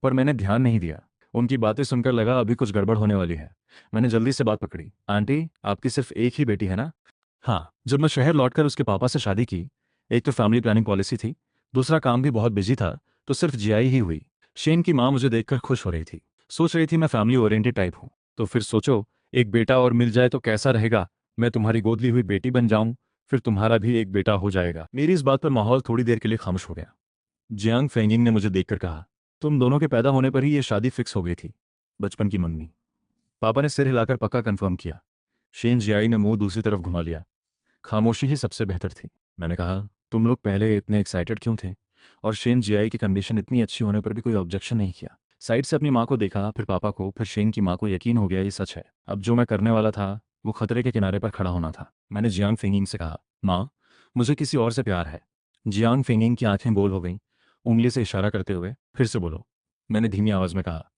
पर मैंने ध्यान नहीं दिया। उनकी बातें सुनकर लगा अभी कुछ गड़बड़ होने वाली है। मैंने जल्दी से बात पकड़ी। आंटी, आपकी सिर्फ एक ही बेटी है ना? हाँ। जब मैं शहर लौटकर उसके पापा से शादी की, एक तो फैमिली प्लानिंग पॉलिसी थी, दूसरा काम भी बहुत बिजी था, तो सिर्फ जियाई ही हुई। शेन की माँ मुझे देखकर खुश हो रही थी, सोच रही थी मैं फैमिली ओरिएंटेड टाइप हूँ। तो फिर सोचो, एक बेटा और मिल जाए तो कैसा रहेगा। मैं तुम्हारी गोद ली हुई बेटी बन जाऊं, फिर तुम्हारा भी एक बेटा हो जाएगा। मेरी इस बात पर माहौल थोड़ी देर के लिए खामोश हो गया। जियांग फेंगिंग ने मुझे देखकर कहा, तुम दोनों के पैदा होने पर ही ये शादी फिक्स हो गई थी? बचपन की मंगनी। पापा ने सिर हिलाकर पक्का कंफर्म किया। शेन जियाई ने मुंह दूसरी तरफ घुमा लिया। खामोशी ही सबसे बेहतर थी। मैंने कहा, तुम लोग पहले इतने एक्साइटेड क्यों थे? और शेन जियाई की कंडीशन इतनी अच्छी होने पर भी कोई ऑब्जेक्शन नहीं किया। साइड से अपनी माँ को देखा, फिर पापा को, फिर शेन की माँ को यकीन हो गया ये सच है। अब जो मैं करने वाला था वो खतरे के किनारे पर खड़ा होना था। मैंने जियांग फिंगिंग से कहा, माँ, मुझे किसी और से प्यार है। जियांग फिंगिंग की आंखें गोल हो गईं, उंगली से इशारा करते हुए, फिर से बोलो। मैंने धीमी आवाज में कहा,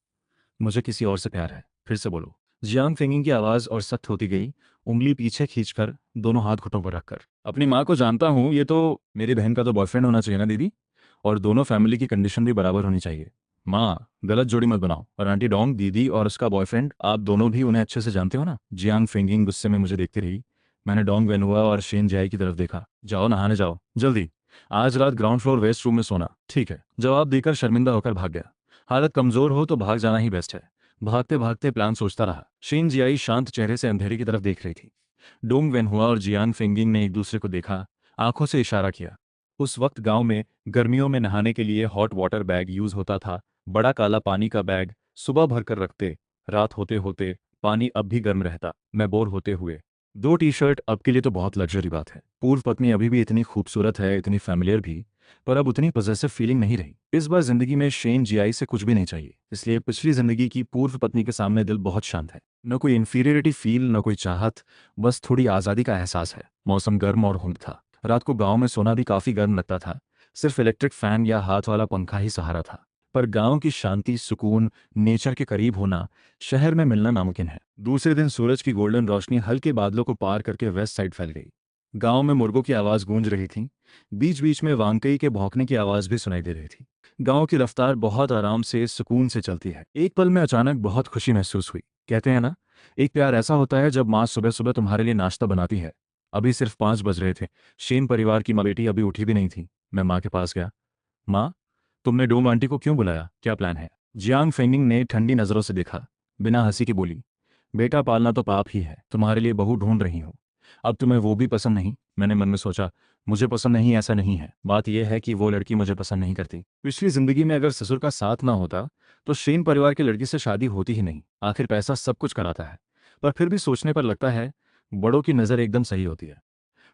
मुझे किसी और से प्यार है, फिर से बोलो। जियांग फेंगिंग की आवाज़ और सख्त होती गई, उंगली पीछे खींचकर, दोनों हाथ घुटनों पर रखकर। अपनी माँ को जानता हूँ, ये तो मेरी बहन का तो बॉयफ्रेंड होना चाहिए ना दीदी, और दोनों फैमिली की कंडीशन भी बराबर होनी चाहिए। माँ, गलत जोड़ी मत बनाओ। और आंटी डोंग, दीदी और उसका बॉयफ्रेंड, आप दोनों भी उन्हें अच्छे से जानते हो ना? जियांग फेंगिंग गुस्से में मुझे देखती रही। मैंने डोंग वेनुआ और शेन जाई की तरफ देखा। जाओ नहाने जाओ, जल्दी। आज रात ग्राउंड फ्लोर वेस्ट रूम में सोना, ठीक है? जवाब देकर शर्मिंदा होकर भाग गया। हालत कमजोर हो तो भाग जाना ही बेस्ट है। भागते भागते प्लान सोचता रहा। शेन जियाई शांत चेहरे से अंधेरे की तरफ देख रही थी। डोंग वेनहुआ और जियान फेंगिंग ने एक दूसरे को देखा, आंखों से इशारा किया। उस वक्त गांव में गर्मियों में नहाने के लिए हॉट वाटर बैग यूज होता था। बड़ा काला पानी का बैग सुबह भर कर रखते। रात होते होते पानी अब भी गर्म रहता। मैं बोर होते हुए, 2 टी-शर्ट अब के लिए तो बहुत लग्जरी बात है। पूर्व पत्नी अभी भी इतनी खूबसूरत है, इतनी फैमिलियर भी, पर अब उतनी पॉजेसिव फीलिंग नहीं रही। इस बार जिंदगी में शेन जियाई से कुछ भी नहीं चाहिए, इसलिए पिछली जिंदगी की पूर्व पत्नी के सामने दिल बहुत शांत है। न कोई इंफीरियरिटी फील, न कोई चाहत, बस थोड़ी आज़ादी का एहसास है। मौसम गर्म और हुंद था। रात को गांव में सोना भी काफ़ी गर्म लगता था। सिर्फ इलेक्ट्रिक फैन या हाथ वाला पंखा ही सहारा था। पर गांव की शांति, सुकून, नेचर के करीब होना शहर में मिलना नामुमकिन है। दूसरे दिन सूरज की गोल्डन रोशनी हल्के बादलों को पार करके वेस्ट साइड फैल गई। गांव में मुर्गों की आवाज़ गूंज रही थी। बीच बीच में वानकई के भौंकने की आवाज़ भी सुनाई दे रही थी। गांव की रफ्तार बहुत आराम से, सुकून से चलती है। एक पल में अचानक बहुत खुशी महसूस हुई। कहते हैं ना, एक प्यार ऐसा होता है जब माँ सुबह सुबह तुम्हारे लिए नाश्ता बनाती है। अभी सिर्फ 5 बज रहे थे। शेन परिवार की माँ बेटी अभी उठी भी नहीं थी। मैं माँ के पास गया। माँ, तुमने डोम आंटी को क्यों बुलाया? क्या प्लान है? जियांग फेंगिंग ने ठंडी नजरों से देखा, बिना हंसी की बोली, बेटा पालना तो पाप ही है। तुम्हारे लिए बहू ढूंढ रही हूँ। अब तुम्हें वो भी पसंद नहीं? मैंने मन में सोचा, मुझे पसंद नहीं ऐसा नहीं है, बात यह है कि वो लड़की मुझे पसंद नहीं करती। पिछली जिंदगी में अगर ससुर का साथ ना होता तो शेन परिवार की लड़की से शादी होती ही नहीं। आखिर पैसा सब कुछ कराता है। पर फिर भी सोचने पर लगता है बड़ों की नज़र एकदम सही होती है।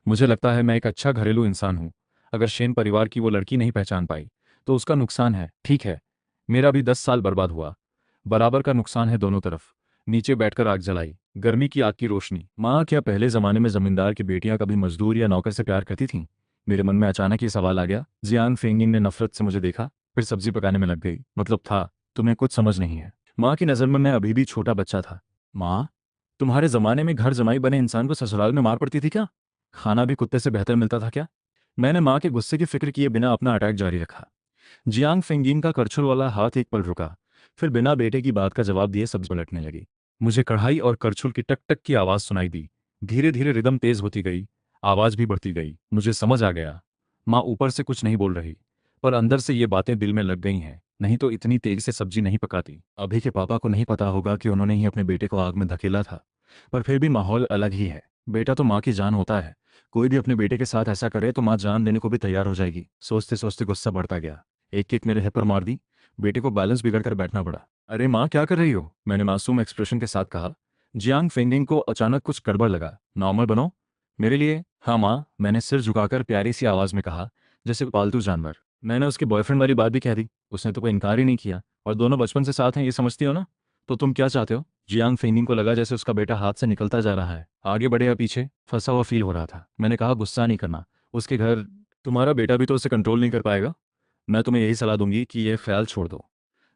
मुझे लगता है मैं एक अच्छा घरेलू इंसान हूँ। अगर शेन परिवार की वो लड़की नहीं पहचान पाई तो उसका नुकसान है, ठीक है? मेरा भी 10 साल बर्बाद हुआ। बराबर का नुकसान है दोनों तरफ। नीचे बैठकर आग जलाई, गर्मी की आग की रोशनी। माँ, क्या पहले जमाने में जमींदार की बेटियां कभी मजदूर या नौकर से प्यार करती थीं? मेरे मन में अचानक ये सवाल आ गया। जियान फेंगिंग ने नफरत से मुझे देखा, फिर सब्जी पकाने में लग गई। मतलब था, तुम्हें कुछ समझ नहीं है। माँ की नज़र में मैं अभी भी छोटा बच्चा था। माँ, तुम्हारे जमाने में घर जमाई बने इंसान को ससुराल में मार पड़ती थी क्या? खाना भी कुत्ते से बेहतर मिलता था क्या? मैंने माँ के गुस्से की फिक्र किए बिना अपना अटैक जारी रखा। जियांग फेंगिन का करछुल वाला हाथ एक पल रुका, फिर बिना बेटे की बात का जवाब दिए सब्जी पलटने लगी। मुझे कढ़ाई और करछुल की टक टक की आवाज़ सुनाई दी। धीरे धीरे रिदम तेज होती गई, आवाज़ भी बढ़ती गई। मुझे समझ आ गया, माँ ऊपर से कुछ नहीं बोल रही, पर अंदर से ये बातें दिल में लग गई हैं। नहीं तो इतनी तेज से सब्जी नहीं पकाती। अभी के पापा को नहीं पता होगा कि उन्होंने ही अपने बेटे को आग में धकेला था, पर फिर भी माहौल अलग ही है। बेटा तो माँ की जान होता है। कोई भी अपने बेटे के साथ ऐसा करे तो माँ जान देने को भी तैयार हो जाएगी। सोचते सोचते गुस्सा बढ़ता गया। एक किक मेरे हिप पर मार दी। बेटे को बैलेंस बिगड़ कर बैठना पड़ा। अरे माँ, क्या कर रही हो? मैंने मासूम एक्सप्रेशन के साथ कहा। जियांग फेंगिंग को अचानक कुछ गड़बड़ लगा। नॉर्मल बनो मेरे लिए। हाँ माँ, मैंने सिर झुकाकर प्यारी सी आवाज में कहा, जैसे पालतू जानवर। मैंने उसके बॉयफ्रेंड वाली बात भी कह दी। उसने तो कोई इनकार ही नहीं किया। और दोनों बचपन से साथ हैं, ये समझती हो ना? तो तुम क्या चाहते हो? जियांग फेंगिंग को लगा जैसे उसका बेटा हाथ से निकलता जा रहा है। आगे बढ़े या पीछे, फंसा हुआ फील हो रहा था। मैंने कहा, गुस्सा नहीं करना। उसके घर तुम्हारा बेटा भी तो उसे कंट्रोल नहीं कर पाएगा। मैं तुम्हें यही सलाह दूंगी कि ये ख्याल छोड़ दो।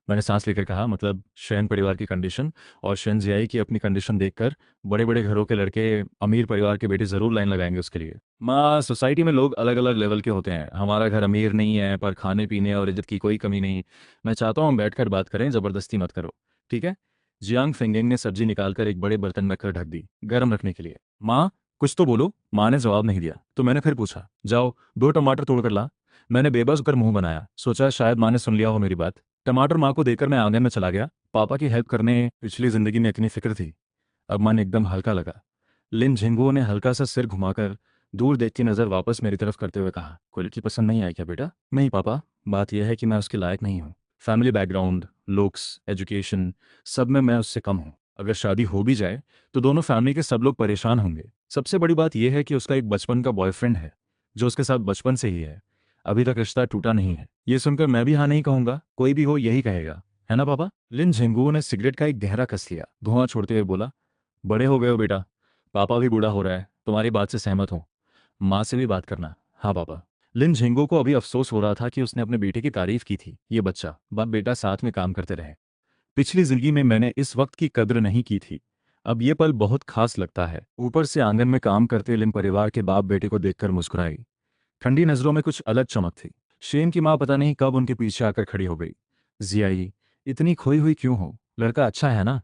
मैंने सांस लेकर कहा, मतलब शेन परिवार की कंडीशन और शेन जियाई की अपनी कंडीशन देखकर बड़े बड़े घरों के लड़के, अमीर परिवार के बेटे ज़रूर लाइन लगाएंगे उसके लिए। माँ, सोसाइटी में लोग अलग अलग लेवल के होते हैं। हमारा घर अमीर नहीं है, पर खाने पीने और इज्जत की कोई कमी नहीं। मैं चाहता हूँ हम बैठकर बात करें, ज़बरदस्ती मत करो, ठीक है? जियांग फेंगेंग ने सब्जी निकालकर एक बड़े बर्तन में कर ढक दी, गर्म रखने के लिए। माँ, कुछ तो बोलो। माँ ने जवाब नहीं दिया। तो मैंने फिर पूछा, जाओ 2 टमाटर तोड़कर ला। मैंने बेबस होकर मुंह बनाया, सोचा शायद माँ ने सुन लिया हो मेरी बात। टमाटर माँ को देकर मैं आंगन में चला गया। पापा की हेल्प करने पिछली जिंदगी में इतनी फिक्र थी, अब मन एकदम हल्का लगा। लिन झिंगुओ ने हल्का सा सिर घुमाकर दूर देखती नज़र वापस मेरी तरफ करते हुए कहा, क्वालिटी पसंद नहीं आई क्या बेटा? नहीं पापा, बात यह है कि मैं उसके लायक नहीं हूँ। फैमिली बैकग्राउंड, लुक्स, एजुकेशन, सब में मैं उससे कम हूँ। अगर शादी हो भी जाए तो दोनों फैमिली के सब लोग परेशान होंगे। सबसे बड़ी बात यह है कि उसका एक बचपन का बॉयफ्रेंड है जो उसके साथ बचपन से ही है। अभी तक रिश्ता टूटा नहीं है। ये सुनकर मैं भी हाँ नहीं कहूंगा, कोई भी हो यही कहेगा, है ना पापा? लिन झिंगुओ ने सिगरेट का एक गहरा कस लिया, धुआं छोड़ते हुए बोला, बड़े हो गए हो बेटा, पापा भी बूढ़ा हो रहा है, तुम्हारी बात से सहमत हूँ। माँ से भी बात करना। हाँ पापा। लिन झिंगो को अभी अफसोस हो रहा था कि उसने अपने बेटे की तारीफ की थी। ये बच्चा बाप बेटा साथ में काम करते रहे। पिछली जिंदगी में मैंने इस वक्त की कद्र नहीं की थी। अब ये पल बहुत खास लगता है। ऊपर से आंगन में काम करते लिन परिवार के बाप बेटे को देखकर मुस्कुराई। ठंडी नजरों में कुछ अलग चमक थी। शेन की माँ पता नहीं कब उनके पीछे आकर खड़ी हो गई। जियाई, इतनी खोई हुई क्यों हो? लड़का अच्छा है ना?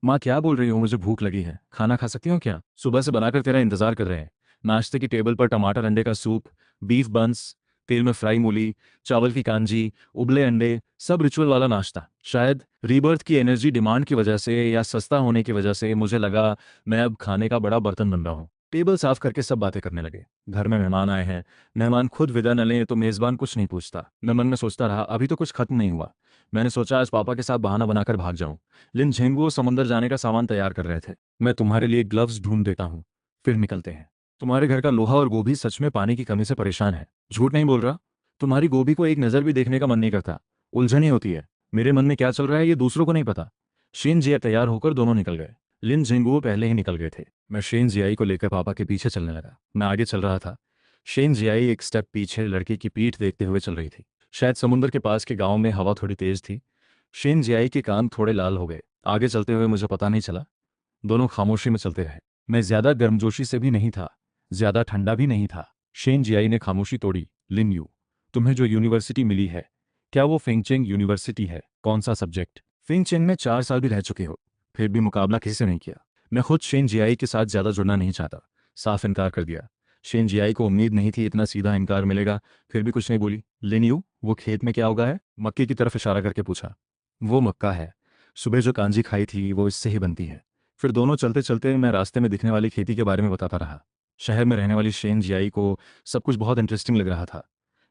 माँ क्या बोल रही हो, मुझे भूख लगी है, खाना खा सकती हो क्या? सुबह से बनाकर तेरा इंतजार कर रहे हैं। नाश्ते की टेबल पर टमाटर अंडे का सूप, बीफ बंस, तेल में फ्राई मूली, चावल की कांजी, उबले अंडे, सब रिचुअल वाला नाश्ता। शायद रीबर्थ की एनर्जी डिमांड की वजह से या सस्ता होने की वजह से मुझे लगा मैं अब खाने का बड़ा बर्तन बन रहा हूँ। टेबल साफ करके सब बातें करने लगे। घर में मेहमान आए हैं, मेहमान खुद विदा न लें तो मेजबान कुछ नहीं पूछता। मैं मन में सोचता रहा अभी तो कुछ खत्म नहीं हुआ। मैंने सोचा आज पापा के साथ बहाना बनाकर भाग जाऊं। लिन झेंगुओ समुंदर जाने का सामान तैयार कर रहे थे। मैं तुम्हारे लिए ग्लव्स ढूंढ देता हूँ, फिर निकलते हैं। तुम्हारे घर का लोहा और गोभी सच में पानी की कमी से परेशान है। झूठ नहीं बोल रहा। तुम्हारी गोभी को एक नज़र भी देखने का मन नहीं करता। उलझन ही होती है। मेरे मन में क्या चल रहा है ये दूसरों को नहीं पता। शीन जिया तैयार होकर दोनों निकल गए। लिन झेंगुओ पहले ही निकल गए थे। मैं शेन जियाई को लेकर पापा के पीछे चलने लगा। मैं आगे चल रहा था। शेन जियाई एक स्टेप पीछे लड़के की पीठ देखते हुए चल रही थी। शायद समुद्र के पास के गांव में हवा थोड़ी तेज थी। शेन जियाई के कान थोड़े लाल हो गए। आगे चलते हुए मुझे पता नहीं चला। दोनों खामोशी में चलते रहे। मैं ज्यादा गर्मजोशी से भी नहीं था, ज्यादा ठंडा भी नहीं था। शेन जियाई ने खामोशी तोड़ी। लिन यू, तुम्हें जो यूनिवर्सिटी मिली है, क्या वो फिंगचेंग यूनिवर्सिटी है? कौन सा सब्जेक्ट? फिंगचेंग में 4 साल भी रह चुके हो, फिर भी मुकाबला किसी से नहीं किया। मैं खुद शेन जियाई के साथ ज्यादा जुड़ना नहीं चाहता। साफ इनकार कर दिया। शेन जियाई को उम्मीद नहीं थी इतना सीधा इनकार मिलेगा, फिर भी कुछ नहीं बोली। लिन यू, वो खेत में क्या उगा है? मक्के की तरफ इशारा करके पूछा। वो मक्का है। सुबह जो कांजी खाई थी वो इससे ही बनती है। फिर दोनों चलते चलते मैं रास्ते में दिखने वाली खेती के बारे में बताता रहा। शहर में रहने वाली शेन जियाई को सब कुछ बहुत इंटरेस्टिंग लग रहा था।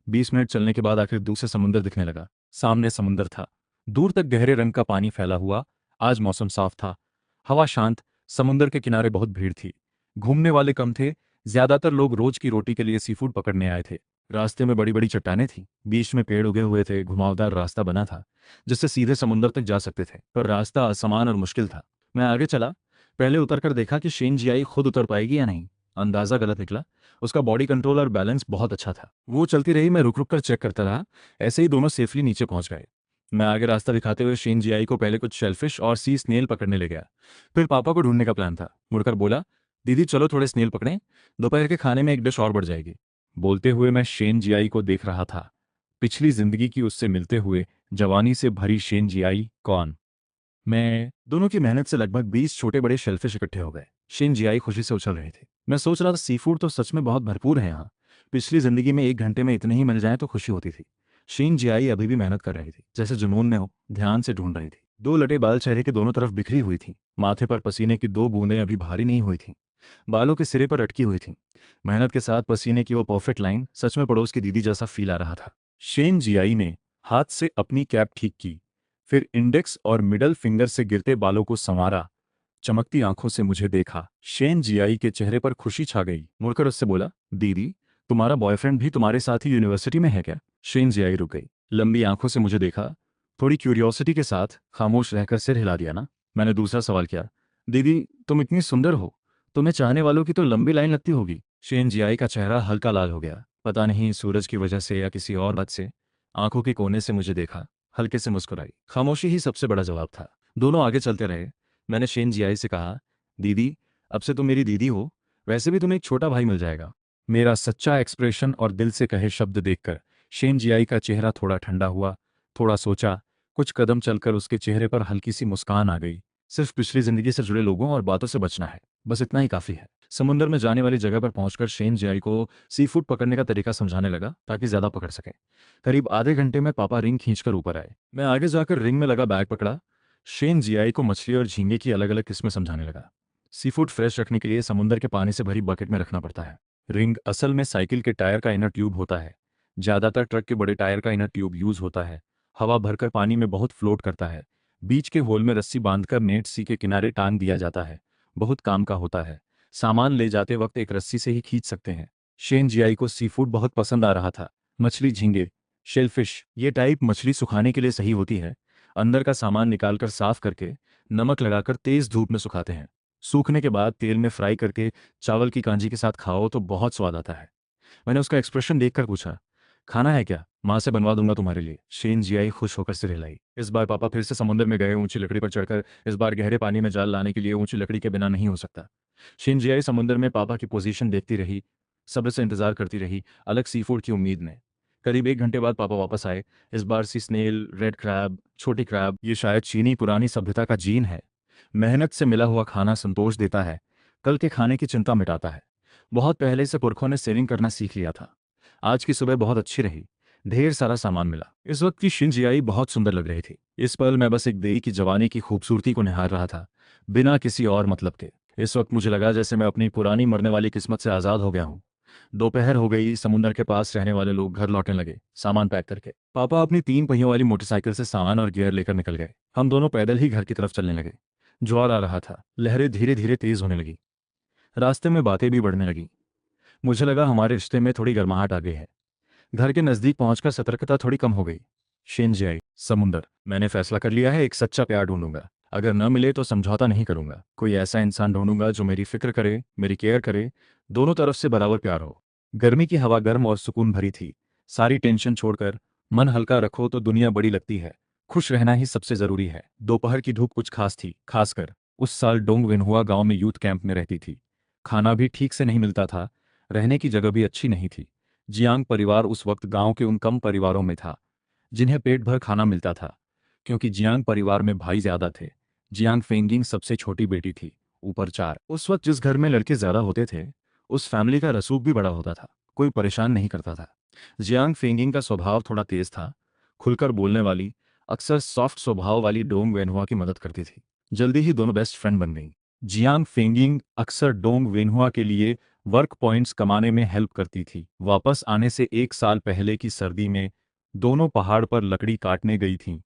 20 मिनट चलने के बाद आखिर दूसरे समुंदर दिखने लगा। सामने समुंदर था, दूर तक गहरे रंग का पानी फैला हुआ। आज मौसम साफ था, हवा शांत। समुंदर के किनारे बहुत भीड़ थी। घूमने वाले कम थे। ज्यादातर लोग रोज की रोटी के लिए सीफूड पकड़ने आए थे। रास्ते में बड़ी बड़ी चट्टानें थीं, बीच में पेड़ उगे हुए थे। घुमावदार रास्ता बना था जिससे सीधे समुंदर तक जा सकते थे, पर रास्ता असमान और मुश्किल था। मैं आगे चला। पहले उतरकर देखा कि शेन जियाई खुद उतर पाएगी या नहीं। अंदाजा गलत निकला। उसका बॉडी कंट्रोल और बैलेंस बहुत अच्छा था। वो चलती रही, मैं रुक रुक कर चेक करता रहा। ऐसे ही दोनों सेफली नीचे पहुंच गए। मैं आगे रास्ता दिखाते हुए शेन जियाई को पहले कुछ शेलफिश और सी स्नेल पकड़ने ले गया। फिर पापा को ढूंढने का प्लान था। मुड़कर बोला, दीदी चलो थोड़े स्नेल पकड़ें, दोपहर के खाने में एक डिश और बढ़ जाएगी। बोलते हुए मैं शेन जियाई को देख रहा था। पिछली जिंदगी की उससे मिलते हुए जवानी से भरी शेन जियाई कौन? मैं। दोनों की मेहनत से लगभग 20 छोटे बड़े शेलफिश इकट्ठे हो गए। शेन जियाई खुशी से उछल रहे थे। मैं सोच रहा था सी फूड तो सच में बहुत भरपूर है यहाँ। पिछली जिंदगी में 1 घंटे में इतने ही मिल जाए तो खुशी होती थी। शेन जियाई अभी भी मेहनत कर रही थी, जैसे जुनून में हो, ध्यान से ढूंढ रही थी। 2 लटे बाल चेहरे के दोनों तरफ बिखरी हुई थी। माथे पर पसीने की 2 बूंदें अभी भारी नहीं हुई थीं। बालों के सिरे पर अटकी हुई थीं। मेहनत के साथ पसीने की वो परफेक्ट लाइन सच में पड़ोस की दीदी जैसा फील आ रहा था। शेन जियाई ने हाथ से अपनी कैप ठीक की, फिर इंडेक्स और मिडल फिंगर से गिरते बालों को संवारा। चमकती आंखों से मुझे देखा। शेन जियाई के चेहरे पर खुशी छा गई। मुड़कर उससे बोला, दीदी, तुम्हारा बॉयफ्रेंड भी तुम्हारे साथ ही यूनिवर्सिटी में है क्या? शेन जियाई रुक गई, लंबी आंखों से मुझे देखा, थोड़ी क्यूरियोसिटी के साथ। खामोश रहकर सिर हिला दिया ना। मैंने दूसरा सवाल किया, दीदी, तुम इतनी सुंदर हो, तुम्हें चाहने वालों की तो लंबी लाइन लगती होगी। शेन जियाई का चेहरा हल्का लाल हो गया, पता नहीं सूरज की वजह से या किसी और बात से। आंखों के कोने से मुझे देखा, हल्के से मुस्कुराई। खामोशी ही सबसे बड़ा जवाब था। दोनों आगे चलते रहे। मैंने शेन जियाई से कहा, दीदी, अब से तुम मेरी दीदी हो, वैसे भी तुम्हें एक छोटा भाई मिल जाएगा। मेरा सच्चा एक्सप्रेशन और दिल से कहे शब्द देखकर शेन जियाई का चेहरा थोड़ा ठंडा हुआ। थोड़ा सोचा, कुछ कदम चलकर उसके चेहरे पर हल्की सी मुस्कान आ गई। सिर्फ पिछली जिंदगी से जुड़े लोगों और बातों से बचना है, बस इतना ही काफी है। समुंदर में जाने वाली जगह पर पहुंचकर शेन जियाई को सी फूड पकड़ने का तरीका समझाने लगा ताकि ज्यादा पकड़ सके। करीब आधे घंटे में पापा रिंग खींचकर ऊपर आए। मैं आगे जाकर रिंग में लगा बैग पकड़ा। शेन जियाई को मछली और झींगे की अलग अलग किस्में समझाने लगा। सी फूड फ्रेश रखने के लिए समुंदर के पानी से भरी बकेट में रखना पड़ता है। रिंग असल में साइकिल के टायर का इनर ट्यूब होता है। ज़्यादातर ट्रक के बड़े टायर का इनर ट्यूब यूज होता है। हवा भरकर पानी में बहुत फ्लोट करता है। बीच के होल में रस्सी बांधकर नेट सी के किनारे टांग दिया जाता है। बहुत काम का होता है। सामान ले जाते वक्त एक रस्सी से ही खींच सकते हैं। शेन जियाई को सी फूड बहुत पसंद आ रहा था। मछली, झींगे, शेलफिश, ये टाइप मछली सुखाने के लिए सही होती है। अंदर का सामान निकालकर साफ करके नमक लगाकर तेज धूप में सुखाते हैं। सूखने के बाद तेल में फ्राई करके चावल की कांजी के साथ खाओ तो बहुत स्वाद आता है। मैंने उसका एक्सप्रेशन देखकर पूछा, खाना है क्या? माँ से बनवा दूंगा तुम्हारे लिए। शेन जियाई खुश होकर सिर हिलाई। इस बार पापा फिर से समुद्र में गए, ऊंची लकड़ी पर चढ़कर। इस बार गहरे पानी में जाल लाने के लिए ऊंची लकड़ी के बिना नहीं हो सकता। शेन जियाई समुद्र में पापा की पोजीशन देखती रही, सब्र से इंतजार करती रही, अलग सी फूड की उम्मीद में। करीब 1 घंटे बाद पापा वापस आए। इस बार सी स्नेल, रेड क्रैब, छोटी क्रैब, ये शायद चीनी पुरानी सभ्यता का जीन है। मेहनत से मिला हुआ खाना संतोष देता है, कल के खाने की चिंता मिटाता है। बहुत पहले से पुरखों ने सेविंग करना सीख लिया था। आज की सुबह बहुत अच्छी रही। ढेर सारा सामान मिला। इस वक्त की शिनजियाई बहुत सुंदर लग रही थी। इस पल मैं बस एक देई की जवानी की खूबसूरती को निहार रहा था, बिना किसी और मतलब के। इस वक्त मुझे लगा जैसे मैं अपनी पुरानी मरने वाली किस्मत से आज़ाद हो गया हूँ। दोपहर हो गई, समुद्र के पास रहने वाले लोग घर लौटने लगे, सामान पैक करके। पापा अपनी 3 पहियों वाली मोटरसाइकिल से सामान और गियर लेकर निकल गए। हम दोनों पैदल ही घर की तरफ चलने लगे। ज्वार आ रहा था, लहरें धीरे धीरे तेज होने लगी। रास्ते में बातें भी बढ़ने लगी। मुझे लगा हमारे रिश्ते में थोड़ी गर्माहट आ गई है। घर के नजदीक पहुंचकर सतर्कता थोड़ी कम हो गई। शिनजियाई, समुंदर, मैंने फैसला कर लिया है, एक सच्चा प्यार ढूंढूंगा। अगर न मिले तो समझौता नहीं करूंगा। कोई ऐसा इंसान ढूंढूंगा जो मेरी फिक्र करे, मेरी केयर करे, दोनों तरफ से बराबर प्यार हो। गर्मी की हवा गर्म और सुकून भरी थी। सारी टेंशन छोड़कर मन हल्का रखो तो दुनिया बड़ी लगती है। खुश रहना ही सबसे जरूरी है। दोपहर की धूप कुछ खास थी, खासकर उस साल डोंग विनहुआ गांव में यूथ कैंप में रहती थी। खाना भी ठीक से नहीं मिलता था, रहने की जगह भी अच्छी नहीं थी। जियांग परिवार उस वक्त गांव के उन कम परिवारों में था जिन्हें पेट भर खाना मिलता था, क्योंकि जियांग परिवार में भाई ज्यादा थे। जियांग फेंगिंग सबसे छोटी बेटी थी, ऊपर 4। उस वक्त जिस घर में लड़के ज्यादा होते थे, उस फैमिली का रसूख भी बड़ा होता था, कोई परेशान नहीं करता था। जियांग फेंगिंग का स्वभाव थोड़ा तेज था, खुलकर बोलने वाली, अक्सर सॉफ्ट स्वभाव वाली डोंग वेनहुआ की मदद करती थी। जल्दी ही दोनों बेस्ट फ्रेंड बन गई। जियांग फेंगिंग अक्सर डोंग वेनहुआ के लिए वर्क पॉइंट्स कमाने में हेल्प करती थी। वापस आने से 1 साल पहले की सर्दी में दोनों पहाड़ पर लकड़ी काटने गई थीं।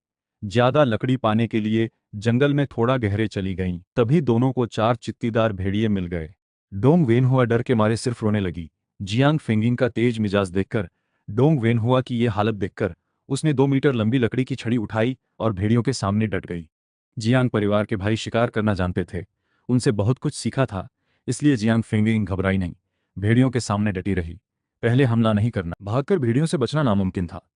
ज्यादा लकड़ी पाने के लिए जंगल में थोड़ा गहरे चली गईं। तभी दोनों को 4 चित्तीदार भेड़िए मिल गए। डोंग वेनहुआ डर के मारे सिर्फ रोने लगी। जियांग फेंगिंग का तेज मिजाज देखकर, डोंग वेनहुआ की ये हालत देखकर, उसने 2 मीटर लंबी लकड़ी की छड़ी उठाई और भेड़ियों के सामने डट गई। जियांग परिवार के भाई शिकार करना जानते थे, उनसे बहुत कुछ सीखा था, इसलिए जियांग फेंगिंग घबराई नहीं, भेड़ियों के सामने डटी रही। पहले हमला नहीं करना, भागकर भेड़ियों से बचना नामुमकिन था।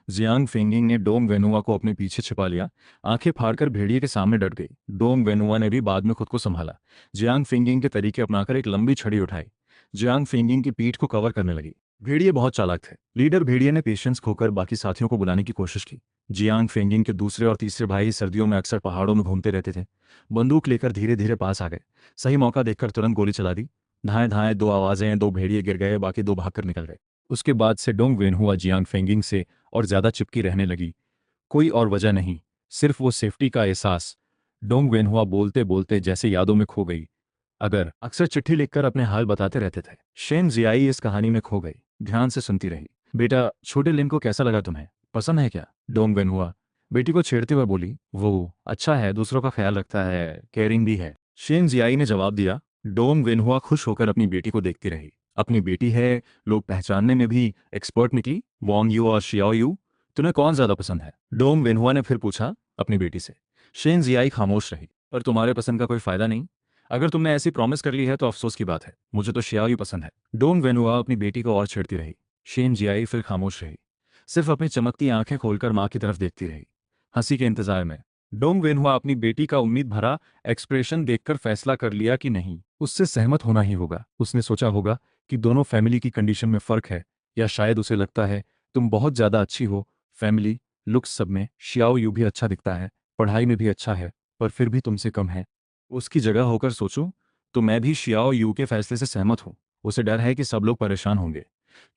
जियांग फेंगिंग ने डोंग वेनुआ को अपने पीछे छिपा लिया, आंखें फाड़कर भेड़िए के सामने डट गई। डोंग वेनुआ ने भी बाद में खुद को संभाला। जियांग फेंगिंग के तरीके अपनाकर एक लंबी छड़ी उठाई। जियांग फेंगिंग की पीठ को कवर करने लगी। भेड़िए बहुत चालाक थे। लीडर भेड़िए ने पेशेंस खोकर बाकी साथियों को बुलाने की कोशिश की। जियांग फेंगिंग के दूसरे और तीसरे भाई सर्दियों में अक्सर पहाड़ों में घूमते रहते थे। बंदूक लेकर धीरे धीरे पास आ गए। सही मौका देखकर तुरंत गोली चला दी। धाएं धाएं 2 आवाजें, 2 भेड़िए गिर गए, बाकी 2 भागकर निकल गए। उसके बाद से डोंग वेनहुआ जियांग फेंगिंग से और ज्यादा चिपकी रहने लगी। कोई और वजह नहीं, सिर्फ वो सेफ्टी का एहसास। डोंग वेनहुआ बोलते बोलते जैसे यादों में खो गई। अक्सर चिट्ठी लिखकर अपने हाल बताते रहते थे। शेन जियाई इस कहानी में खो गई, ध्यान से सुनती रही। बेटा, छोटे लिन को कैसा लगा तुम्हें? पसंद है क्या? डोंग वेनहुआ बेटी को छेड़ते हुए बोली। वो अच्छा है, दूसरों का ख्याल रखता है, केयरिंग भी है, शेन जियाई ने जवाब दिया। डोंग वेनहुआ खुश होकर अपनी बेटी को देखती रही। अपनी बेटी है, लोग पहचानने में भी एक्सपर्ट निकली। वॉन्ग यू और शियाओ यू, तुम्हें कौन ज्यादा पसंद है? डोंग वेनहुआ ने फिर पूछा अपनी बेटी से। शेन जियाई खामोश रही। पर तुम्हारे पसंद का कोई फायदा नहीं। अगर तुमने ऐसी प्रॉमिस कर ली है तो अफसोस की बात है। मुझे तो शियाओ यू पसंद है। डोंग वेनुआ अपनी बेटी को और छेड़ती रही। शेन जियाई फिर खामोश रही, सिर्फ अपनी चमकती आंखें खोलकर मां की तरफ देखती रही, हंसी के इंतजार में। डोंग वेनहुआ अपनी बेटी का उम्मीद भरा एक्सप्रेशन देखकर फैसला कर लिया कि नहीं, उससे सहमत होना ही होगा। उसने सोचा होगा कि दोनों फैमिली की कंडीशन में फर्क है, या शायद उसे लगता है तुम बहुत ज्यादा अच्छी हो। फैमिली लुक्स सब में शियाओ यू भी अच्छा दिखता है, पढ़ाई में भी अच्छा है, पर फिर भी तुमसे कम है। उसकी जगह होकर सोचूं तो मैं भी शियाओ यू के फैसले से सहमत हूं। उसे डर है कि सब लोग परेशान होंगे,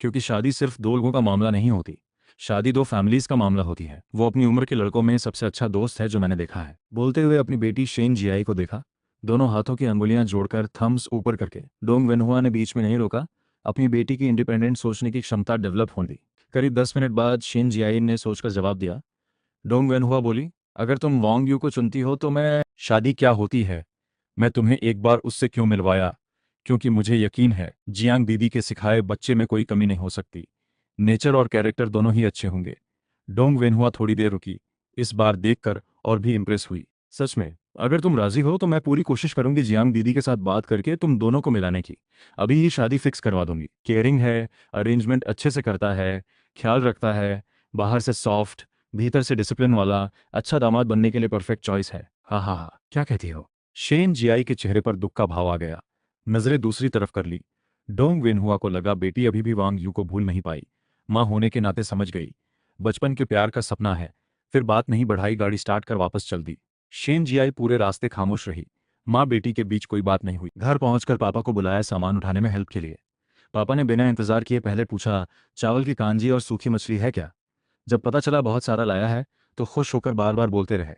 क्योंकि शादी सिर्फ 2 लोगों का मामला नहीं होती, शादी 2 फैमिलीज का मामला होती है। वो अपनी उम्र के लड़कों में सबसे अच्छा दोस्त है जो मैंने देखा है। बोलते हुए अपनी बेटी शेन जियाई को देखा, दोनों हाथों की अंगुलियां जोड़कर थम्स ऊपर करके। डोंग वेनहुआ ने बीच में नहीं रोका, अपनी बेटी की इंडिपेंडेंट सोचने की क्षमता डेवलप होने दी। करीब 10 मिनट बाद शेन जियाई ने सोचकर जवाब दिया। डोंग वेनहुआ बोली, अगर तुम वांग यू को चुनती हो तो मैं शादी क्या होती है, मैं तुम्हें एक बार उससे क्यों मिलवाया, क्योंकि मुझे यकीन है जियांग दीदी के सिखाए बच्चे में कोई कमी नहीं हो सकती, नेचर और कैरेक्टर दोनों ही अच्छे होंगे। डोंग वेनहुआ थोड़ी देर रुकी, इस बार देखकर और भी इम्प्रेस हुई। सच में, अगर तुम राजी हो तो मैं पूरी कोशिश करूंगी जियांग दीदी के साथ बात करके तुम दोनों को मिलाने की। अभी ही शादी फिक्स करवा दूंगी। केयरिंग है, अरेंजमेंट अच्छे से करता है, ख्याल रखता है, बाहर से सॉफ्ट, भीतर से डिसिप्लिन वाला, अच्छा दामाद बनने के लिए परफेक्ट चॉइस है। हाँ हाँ हाँ, क्या कहती हो? शेन जियाई के चेहरे पर दुख का भाव आ गया। नजरें दूसरी तरफ कर ली। डोंग वेनहुआ को लगा बेटी अभी भी वांग यू को भूल नहीं पाई। माँ होने के नाते समझ गई, बचपन के प्यार का सपना है। फिर बात नहीं बढ़ाई, गाड़ी स्टार्ट कर वापस चल दी। शेन जियाई पूरे रास्ते खामोश रही। माँ बेटी के बीच कोई बात नहीं हुई। घर पहुंचकर पापा को बुलाया सामान उठाने में हेल्प के लिए। पापा ने बिना इंतजार किए पहले पूछा, चावल की कांजी और सूखी मछली है क्या? जब पता चला बहुत सारा लाया है तो खुश होकर बार बार बोलते रहे,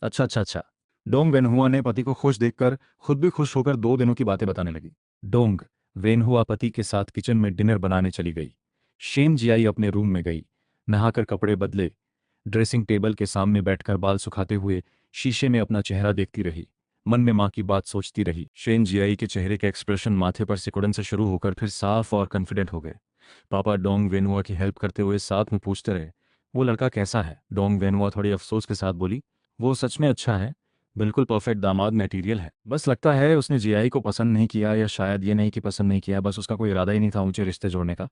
अच्छा अच्छा अच्छा। डोंग वेनहुआ ने पति को खुश देखकर खुद भी खुश होकर 2 दिनों की बातें बताने लगी। डोंग वेनहुआ पति के साथ किचन में डिनर बनाने चली गई। शेन जियाई अपने रूम में गई, नहाकर कपड़े बदले, ड्रेसिंग टेबल के सामने बैठकर बाल सुखाते हुए शीशे में अपना चेहरा देखती रही। मन में माँ की बात सोचती रही। शेन जियाई के चेहरे के एक्सप्रेशन माथे पर सिकुड़न से शुरू होकर फिर साफ और कॉन्फिडेंट हो गए। पापा डोंग वेनुआ की हेल्प करते हुए साथ में पूछते रहे, वो लड़का कैसा है? डोंग वेनुआ थोड़ी अफसोस के साथ बोली, वो सच में अच्छा है, बिल्कुल परफेक्ट दामाद मटेरियल है। बस लगता है उसने जियाई को पसंद नहीं किया, या शायद ये नहीं कि पसंद नहीं किया, बस उसका कोई इरादा ही नहीं था ऊंचे रिश्ते जोड़ने का।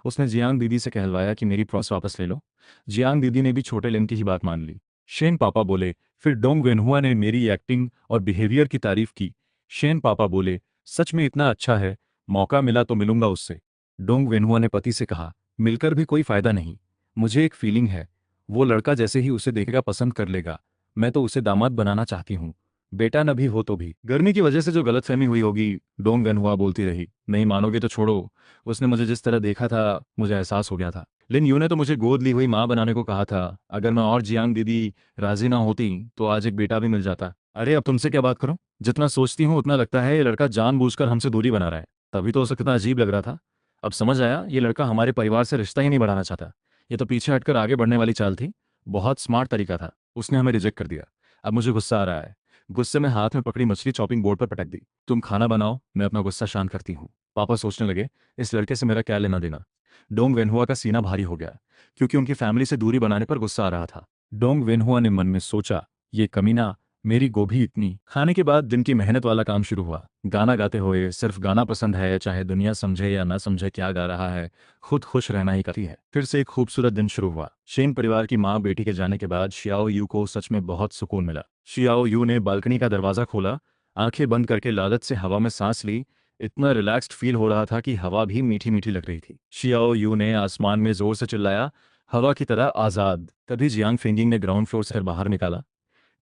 उसने जियांग दीदी से कहलवाया कि मेरी प्रॉस वापस ले लो। जियांग दीदी ने भी छोटे लिन की ही बात मान ली। शेन पापा बोले, फिर डोंग वेनहुआ ने मेरी एक्टिंग और बिहेवियर की तारीफ की। शेन पापा बोले, सच में इतना अच्छा है, मौका मिला तो मिलूंगा उससे। डोंग वेनहुआ ने पति से कहा, मिलकर भी कोई फायदा नहीं, मुझे एक फीलिंग है, वो लड़का जैसे ही उसे देखेगा पसंद कर लेगा। मैं तो उसे दामाद बनाना चाहती हूँ, बेटा न भी हो तो भी। गर्मी की वजह से जो गलतफहमी हुई होगी, डोंग वेनहुआ बोलती रही। नहीं मानोगे तो छोड़ो, उसने मुझे जिस तरह देखा था मुझे एहसास हो गया था। लिन यू ने तो मुझे गोद ली हुई माँ बनाने को कहा था। अगर मैं और जियांग दीदी राजी ना होती तो आज एक बेटा भी मिल जाता। अरे अब तुमसे क्या बात करूं? जितना सोचती हूँ उतना लगता है ये लड़का जानबूझकर हमसे दूरी बना रहा है। तभी तो उसे कितना अजीब लग रहा था। अब समझ आया, ये लड़का हमारे परिवार से रिश्ता ही नहीं बढ़ाना चाहता। ये तो पीछे हटकर आगे बढ़ने वाली चाल थी। बहुत स्मार्ट तरीका था, उसने हमें रिजेक्ट कर दिया। अब मुझे गुस्सा आ रहा है। गुस्से में हाथ में पकड़ी मछली चॉपिंग बोर्ड पर पटक दी। तुम खाना बनाओ, मैं अपना गुस्सा शांत करती हूँ। पापा सोचने लगे, इस लड़के से मेरा क्या लेना देना। डोंग वेनहुआ का सीना भारी हो गया, क्योंकि उनकी फैमिली से दूरी बनाने पर गुस्सा आ रहा था। डोंग वेनहुआ ने मन में सोचा, ये कमीना, मेरी गोभी इतनी। खाने के बाद दिन की मेहनत वाला काम शुरू हुआ। गाना गाते हुए, सिर्फ गाना पसंद है, चाहे दुनिया समझे या ना समझे क्या गा रहा है, खुद खुश रहना ही काफी है। फिर से एक खूबसूरत दिन शुरू हुआ। शेन परिवार की माँ बेटी के जाने के बाद शियाओ यू को सच में बहुत सुकून मिला। शियाओ यू ने बालकनी का दरवाजा खोला, आंखें बंद करके लालच से हवा में सांस ली। इतना रिलैक्स्ड फील हो रहा था कि हवा भी मीठी मीठी लग रही थी। शियाओ यू ने आसमान में जोर से चिल्लाया, हवा की तरह आजाद। तभी जियांग फेंगिंग ने ग्राउंड फ्लोर से बाहर निकाला।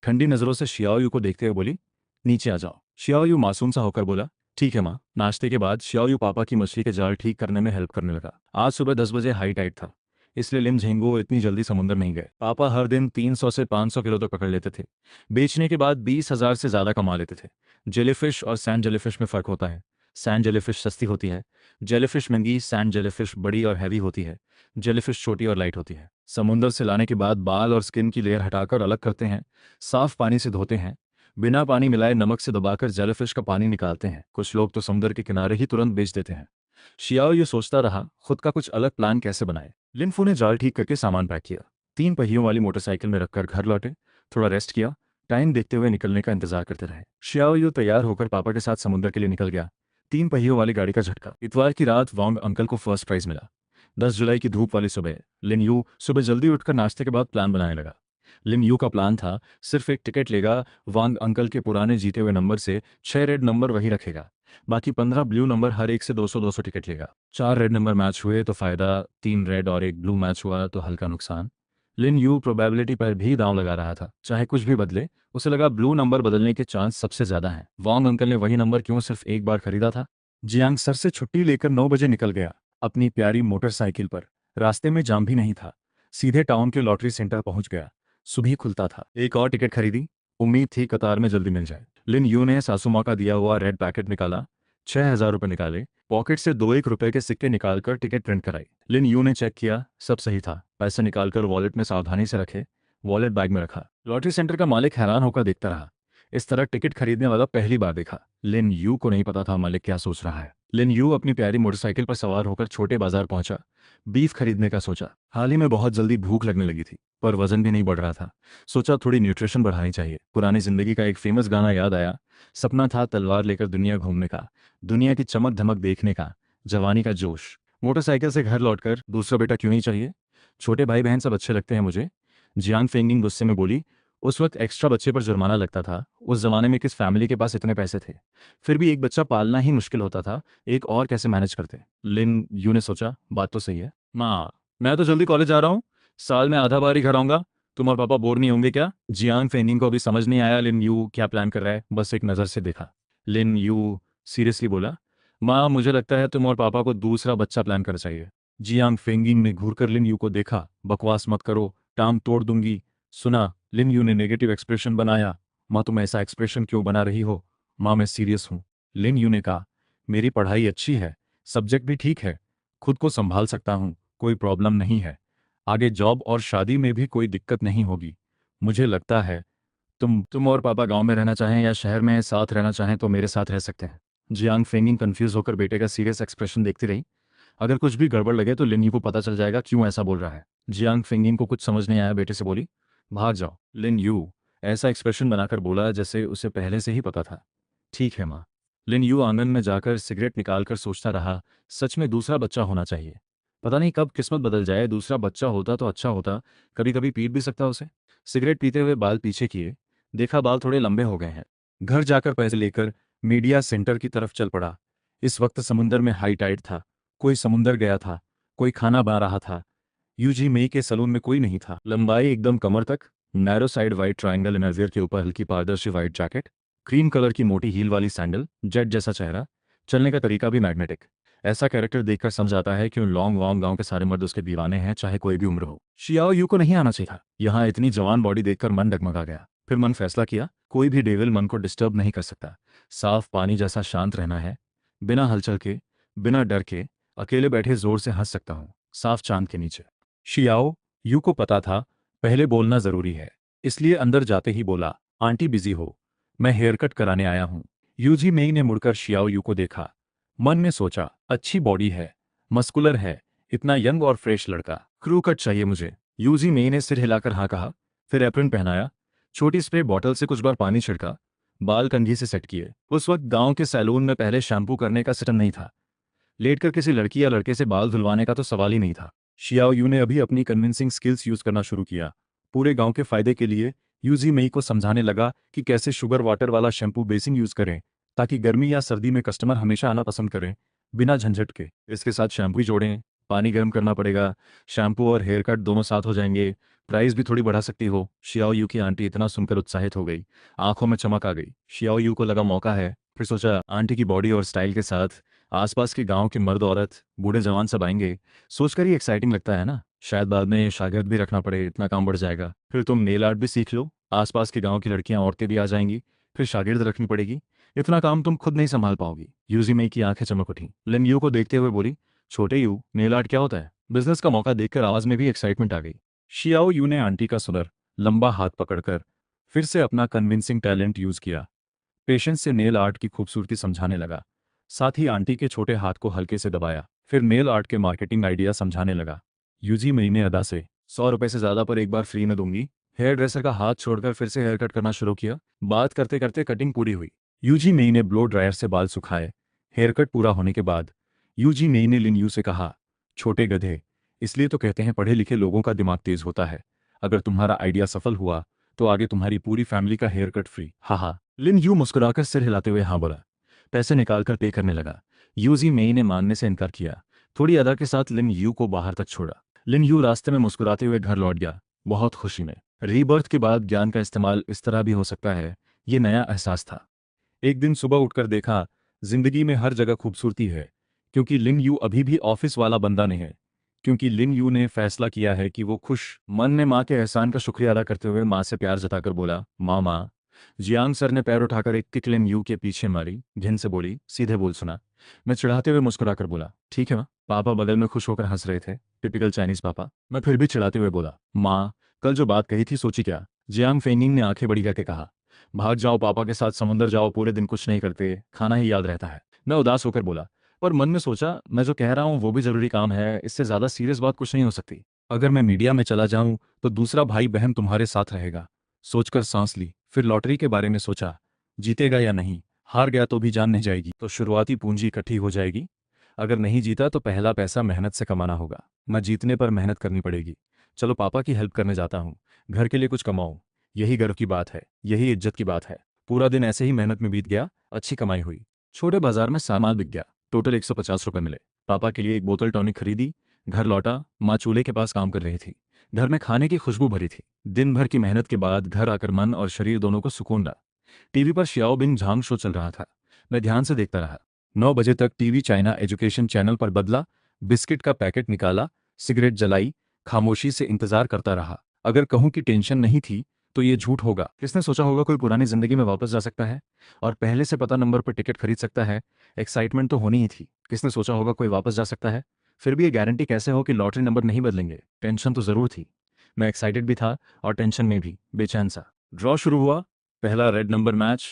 ठंडी नजरों से शियाओ यू को देखते हुए बोली, नीचे आ जाओ। शियाओ यू मासूम सा होकर बोला, ठीक है माँ। नाश्ते के बाद शियाओ यू पापा की मछली के जाल ठीक करने में हेल्प करने लगा। आज सुबह 10 बजे हाई टाइड था, इसलिए लिम झेंगो इतनी जल्दी समुद्र नहीं गए। पापा हर दिन 300 से 500 किलो तक पकड़ लेते थे। बेचने के बाद 20,000 से ज्यादा कमा लेते थे। जेलीफिश और सैंड जेलीफिश में फर्क होता है। सैंड जेलीफिश सस्ती होती है, जेलीफिश महंगी। सैंड जेलीफिश बड़ी और हैवी होती है, जेलीफिश छोटी और लाइट होती है। समुद्र से लाने के बाद बाल और स्किन की लेयर हटाकर अलग करते हैं, साफ पानी से धोते हैं, बिना पानी मिलाए नमक से दबाकर जेलीफिश का पानी निकालते हैं। कुछ लोग तो समुद्र के किनारे ही तुरंत बेच देते हैं। शियाओ ये सोचता रहा खुद का कुछ अलग प्लान कैसे बनाए। लिनफू ने जाल ठीक करके सामान पैक किया, 3 पहियों वाली मोटरसाइकिल में रखकर घर लौटे। थोड़ा रेस्ट किया, टाइम देखते हुए निकलने का इंतजार करते रहे। शियाओ यू तैयार होकर पापा के साथ समुद्र के लिए निकल गया। 3 पहियों वाली गाड़ी का झटका। इतवार की रात वांग अंकल को फर्स्ट प्राइज मिला। 10 जुलाई की धूप वाली सुबह लिन यू सुबह जल्दी उठकर नाश्ते के बाद प्लान बनाने लगा। लिन यू का प्लान था, सिर्फ एक टिकट लेगा, वांग अंकल के पुराने जीते हुए नंबर से 6 रेड नंबर वही रखेगा, बाकी 15 ब्लू नंबर, हर एक से 200-200 टिकट लेगा। 4 रेड नंबर मैच हुए तो फायदा, 3 रेड और 1 ब्लू मैच हुआ तो हल्का नुकसान। लिन यू प्रोबेबिलिटी पर भी दांव लगा रहा था, चाहे कुछ भी बदले उसे लगा ब्लू नंबर बदलने के चांस सबसे ज्यादा हैं। वांग अंकल ने वही नंबर क्यों सिर्फ एक बार खरीदा था। जियांग सर से छुट्टी लेकर 9 बजे निकल गया अपनी प्यारी मोटरसाइकिल पर। रास्ते में जाम भी नहीं था, सीधे टाउन के लॉटरी सेंटर पहुंच गया। सुबह खुलता था। एक और टिकट खरीदी, उम्मीद थी कतार में जल्दी मिल जाए। लिन यू ने सासू माँ का दिया हुआ रेड पैकेट निकाला, ₹6000 निकाले, पॉकेट से 2 1 रुपए के सिक्के निकालकर टिकट प्रिंट कराई। लिन यू ने चेक किया, सब सही था। पैसे निकालकर वॉलेट में सावधानी से रखे, वॉलेट बैग में रखा। लॉटरी सेंटर का मालिक हैरान होकर देखता रहा। इस तरह टिकट खरीदने वाला पहली बार देखा। लिन यू को नहीं पता था मालिक क्या सोच रहा है। लिन यू अपनी प्यारी मोटरसाइकिल पर सवार होकर छोटे बाजार पहुंचा। बीफ खरीदने का सोचा। हाल ही में बहुत जल्दी भूख लगने लगी थी, पर वजन भी नहीं बढ़ रहा था। सोचा थोड़ी न्यूट्रिशन बढ़ानी चाहिए। पुरानी जिंदगी का एक फेमस गाना याद आया। सपना था तलवार लेकर दुनिया घूमने का, दुनिया की चमक धमक देखने का, जवानी का जोश। मोटरसाइकिल से घर लौटकर दूसरा बेटा क्यों नहीं चाहिए? छोटे भाई बहन सब अच्छे लगते हैं मुझे। जियांग फेंगिंग गुस्से में बोली। उस वक्त एक्स्ट्रा बच्चे पर जुर्माना लगता था। उस जमाने में किस फैमिली के पास इतने पैसे थे? फिर भी एक बच्चा पालना ही मुश्किल होता था, एक और कैसे मैनेज करते? लिन यू ने सोचा, बात तो सही है। माँ, मैं तो जल्दी कॉलेज जा रहा हूँ, साल में आधा बार ही घर आऊंगा। तुम और पापा बोर नहीं होंगे क्या? जियांग फेंगिंग को अभी समझ नहीं आया लिन यू क्या प्लान कर रहा है, बस एक नज़र से देखा। लिन यू सीरियसली बोला, माँ मुझे लगता है तुम और पापा को दूसरा बच्चा प्लान करना चाहिए। जियांग फेंगिंग ने घूरकर लिन यू को देखा। बकवास मत करो, टांग तोड़ दूंगी। सुना? लिन यू ने नेगेटिव एक्सप्रेशन बनाया। माँ तुम ऐसा एक्सप्रेशन क्यों बना रही हो? माँ मैं सीरियस हूँ। लिन यू ने कहा, मेरी पढ़ाई अच्छी है, सब्जेक्ट भी ठीक है, खुद को संभाल सकता हूँ, कोई प्रॉब्लम नहीं है, आगे जॉब और शादी में भी कोई दिक्कत नहीं होगी। मुझे लगता है तुम और पापा गांव में रहना चाहें या शहर में साथ रहना चाहें तो मेरे साथ रह सकते हैं। जियांग फेंगिंग कंफ्यूज होकर बेटे का सीरियस एक्सप्रेशन देखती रही। अगर कुछ भी गड़बड़ लगे तो लिन यू को पता चल जाएगा क्यों ऐसा बोल रहा है। जियांग फेंगिंग को कुछ समझ नहीं आया, बेटे से बोली, भाग जाओ। लिन यू ऐसा एक्सप्रेशन बनाकर बोला जैसे उसे पहले से ही पता था। ठीक है माँ। लिन यू आंगन में जाकर सिगरेट निकालकर सोचता रहा, सच में दूसरा बच्चा होना चाहिए। पता नहीं कब किस्मत बदल जाए, दूसरा बच्चा होता तो अच्छा होता, कभी कभी पीट भी सकता उसे। सिगरेट पीते हुए बाल पीछे किए, देखा बाल थोड़े लंबे हो गए हैं। घर जाकर पैसे लेकर मीडिया सेंटर की तरफ चल पड़ा। इस वक्त समुंदर में हाई टाइड था। कोई समुंदर गया था, कोई खाना बना रहा था। यूजी मेई के सलून में कोई नहीं था। लंबाई एकदम कमर तक, narrow side white triangle innerwear के ऊपर हल्की पारदर्शी वाइट जैकेट, क्रीम कलर की मोटी हील वाली सैंडल, जेट जैसा चेहरा, चलने का तरीका भी मैग्नेटिक। ऐसा कैरेक्टर देखकर समझ आता है कि उन लॉन्ग वॉन्ग गांव के सारे मर्द उसके दीवाने हैं, चाहे कोई भी उम्र हो। शियाओ यू को नहीं आना चाहिए था। यहाँ इतनी जवान बॉडी देखकर मन डगमगा गया। फिर मन फैसला किया, कोई भी डेविल मन को डिस्टर्ब नहीं कर सकता। साफ पानी जैसा शांत रहना है, बिना हलचल के, बिना डर के, अकेले बैठे जोर से हंस सकता हूँ, साफ चांद के नीचे। शियाओ यू को पता था पहले बोलना जरूरी है, इसलिए अंदर जाते ही बोला, आंटी बिजी हो, मैं हेयर कट कराने आया हूँ। यूजी मेई ने मुड़कर शियाओ यू को देखा। मन में सोचा, अच्छी बॉडी है, मस्कुलर है, इतना यंग और फ्रेश लड़का, क्रू कट चाहिए मुझे। यूजी मेई ने सिर हिलाकर हाँ कहा, फिर एप्रन पहनाया, छोटी स्प्रे बॉटल से कुछ बार पानी छिड़का, बाल कंघी से सेट किए। उस वक्त गांव के सैलून में पहले शैम्पू करने का सिस्टम नहीं था। लेटकर किसी लड़की या लड़के से बाल धुलवाने का तो सवाल ही नहीं था। शियाओ यू ने अभी अपनी कन्विंसिंग स्किल्स यूज करना शुरू किया। पूरे गांव के फायदे के लिए यूजी मेई को समझाने लगा कि कैसे शुगर वाटर वाला शैम्पू बेसिंग यूज करें, ताकि गर्मी या सर्दी में कस्टमर हमेशा आना पसंद करें, बिना झंझट के। इसके साथ शैम्पू ही जोड़ें, पानी गर्म करना पड़ेगा, शैम्पू और हेयर कट दोनों साथ हो जाएंगे, प्राइस भी थोड़ी बढ़ा सकती हो। शियाओ यू की आंटी इतना सुनकर उत्साहित हो गई, आंखों में चमक आ गई। शियाओ यू को लगा मौका है। फिर सोचा, आंटी की बॉडी और स्टाइल के साथ आसपास के गांव के मर्द औरत बूढ़े जवान सब आएंगे, सोचकर ही एक्साइटिंग लगता है ना। शायद बाद में शागिर्द भी रखना पड़े, इतना काम बढ़ जाएगा। फिर तुम नेल आर्ट भी सीख लो, आसपास के गांव की लड़कियां औरतें भी आ जाएंगी, फिर शागिर्द रखनी पड़ेगी, इतना काम तुम खुद नहीं संभाल पाओगी। यूजी मई की आंखें चमक उठी। लिन यू को देखते हुए बोली, छोटे यू, नेल आर्ट क्या होता है? बिजनेस का मौका देखकर आवाज में भी एक्साइटमेंट आ गई। शियाओ यू ने आंटी का सुनर लंबा हाथ पकड़कर फिर से अपना कन्विंसिंग टैलेंट यूज किया। पेशेंस से नेल आर्ट की खूबसूरती समझाने लगा, साथ ही आंटी के छोटे हाथ को हल्के से दबाया। फिर नेल आर्ट के मार्केटिंग आइडिया समझाने लगा। यूजी महीने अदा से 100 रुपए से ज्यादा पर एक बार फ्री में दूंगी। हेयर ड्रेसर का हाथ छोड़कर फिर से हेयर कट करना शुरू किया। बात करते करते कटिंग पूरी हुई। यूजी मई ने ब्लो ड्रायर से बाल सुखाए। हेयर कट पूरा होने के बाद यूजी मई ने लिन यू से कहा, छोटे गधे, इसलिए तो कहते हैं पढ़े लिखे लोगों का दिमाग तेज होता है। अगर तुम्हारा आइडिया सफल हुआ तो आगे तुम्हारी पूरी फैमिली का हेयर कट फ्री। हाँ हाँ। लिन यू मुस्कुराकर सिर हिलाते हुए हाँ बोला। पैसे निकालकर पे करने लगा। यूजी मेई ने मानने से इनकार किया। थोड़ी अदा के साथ लिन यू को बाहर तक छोड़ा। लिन यू रास्ते में मुस्कुराते हुए घर लौट गया, बहुत खुशी में। रीबर्थ के बाद ज्ञान का इस्तेमाल इस तरह भी हो सकता है, ये नया एहसास था। एक दिन सुबह उठकर देखा, जिंदगी में हर जगह खूबसूरती है, क्योंकि लिन यू अभी भी ऑफिस वाला बंदा नहीं है, क्योंकि लिन यू ने फैसला किया है कि वो खुश। मन ने माँ के एहसान का शुक्रिया अदा करते हुए माँ से प्यार जताकर बोला, माँ माँ, जियांग सर ने पैर उठाकर एक किकलिन यू के पीछे मारी, घिन से बोली, सीधे बोल सुना। मैं चिढ़ाते हुए मुस्कुराकर बोला, ठीक है माँ। पापा बगल में खुश होकर हंस रहे थे, टिपिकल चाइनीज पापा। मैं फिर भी चिढ़ाते हुए बोला, माँ कल जो बात कही थी सोची क्या? जियांग फेंगिंग ने आंखें बड़ी करके कहा, भाग जाओ पापा के साथ समुंदर जाओ, पूरे दिन कुछ नहीं करते, खाना ही याद रहता है। मैं उदास होकर बोला, पर मन में सोचा मैं जो कह रहा हूँ वो भी जरूरी काम है, इससे ज्यादा सीरियस बात कुछ नहीं हो सकती। अगर मैं मीडिया में चला जाऊं तो दूसरा भाई बहन तुम्हारे साथ रहेगा। सोचकर सांस ली, फिर लॉटरी के बारे में सोचा, जीतेगा या नहीं, हार गया तो भी जान नहीं जाएगी, तो शुरुआती पूंजी इकट्ठी हो जाएगी। अगर नहीं जीता तो पहला पैसा मेहनत से कमाना होगा, मैं जीतने पर मेहनत करनी पड़ेगी। चलो पापा की हेल्प करने जाता हूँ, घर के लिए कुछ कमाऊँ, यही गर्व की बात है, यही इज्जत की बात है। पूरा दिन ऐसे ही मेहनत में बीत गया, अच्छी कमाई हुई। छोटे बाजार में सामान बिक गया, टोटल 150 रुपये मिले। पापा के लिए एक बोतल टॉनिक खरीदी, घर लौटा, माँ चूल्हे के पास काम कर रही थी। घर में खाने की खुशबू भरी थी। दिन भर की मेहनत के बाद घर आकर मन और शरीर दोनों को सुकून रहा। टीवी पर शियाओ बिंग झांग शो चल रहा था। मैं ध्यान से देखता रहा। 9 बजे तक टीवी चाइना एजुकेशन चैनल पर बदला, बिस्किट का पैकेट निकाला, सिगरेट जलाई, खामोशी से इंतजार करता रहा। अगर कहूं कि टेंशन नहीं थी तो ये झूठ होगा। किसने सोचा होगा कोई पुरानी जिंदगी में वापस जा सकता है और पहले से पता नंबर पर टिकट खरीद सकता है। एक्साइटमेंट तो होनी ही थी। किसने सोचा होगा कोई वापस जा सकता है, फिर भी ये गारंटी कैसे हो कि लॉटरी नंबर नहीं बदलेंगे। टेंशन तो जरूर थी। मैं एक्साइटेड भी था और टेंशन में भी बेचैन सा। ड्रॉ शुरू हुआ। पहला रेड नंबर मैच,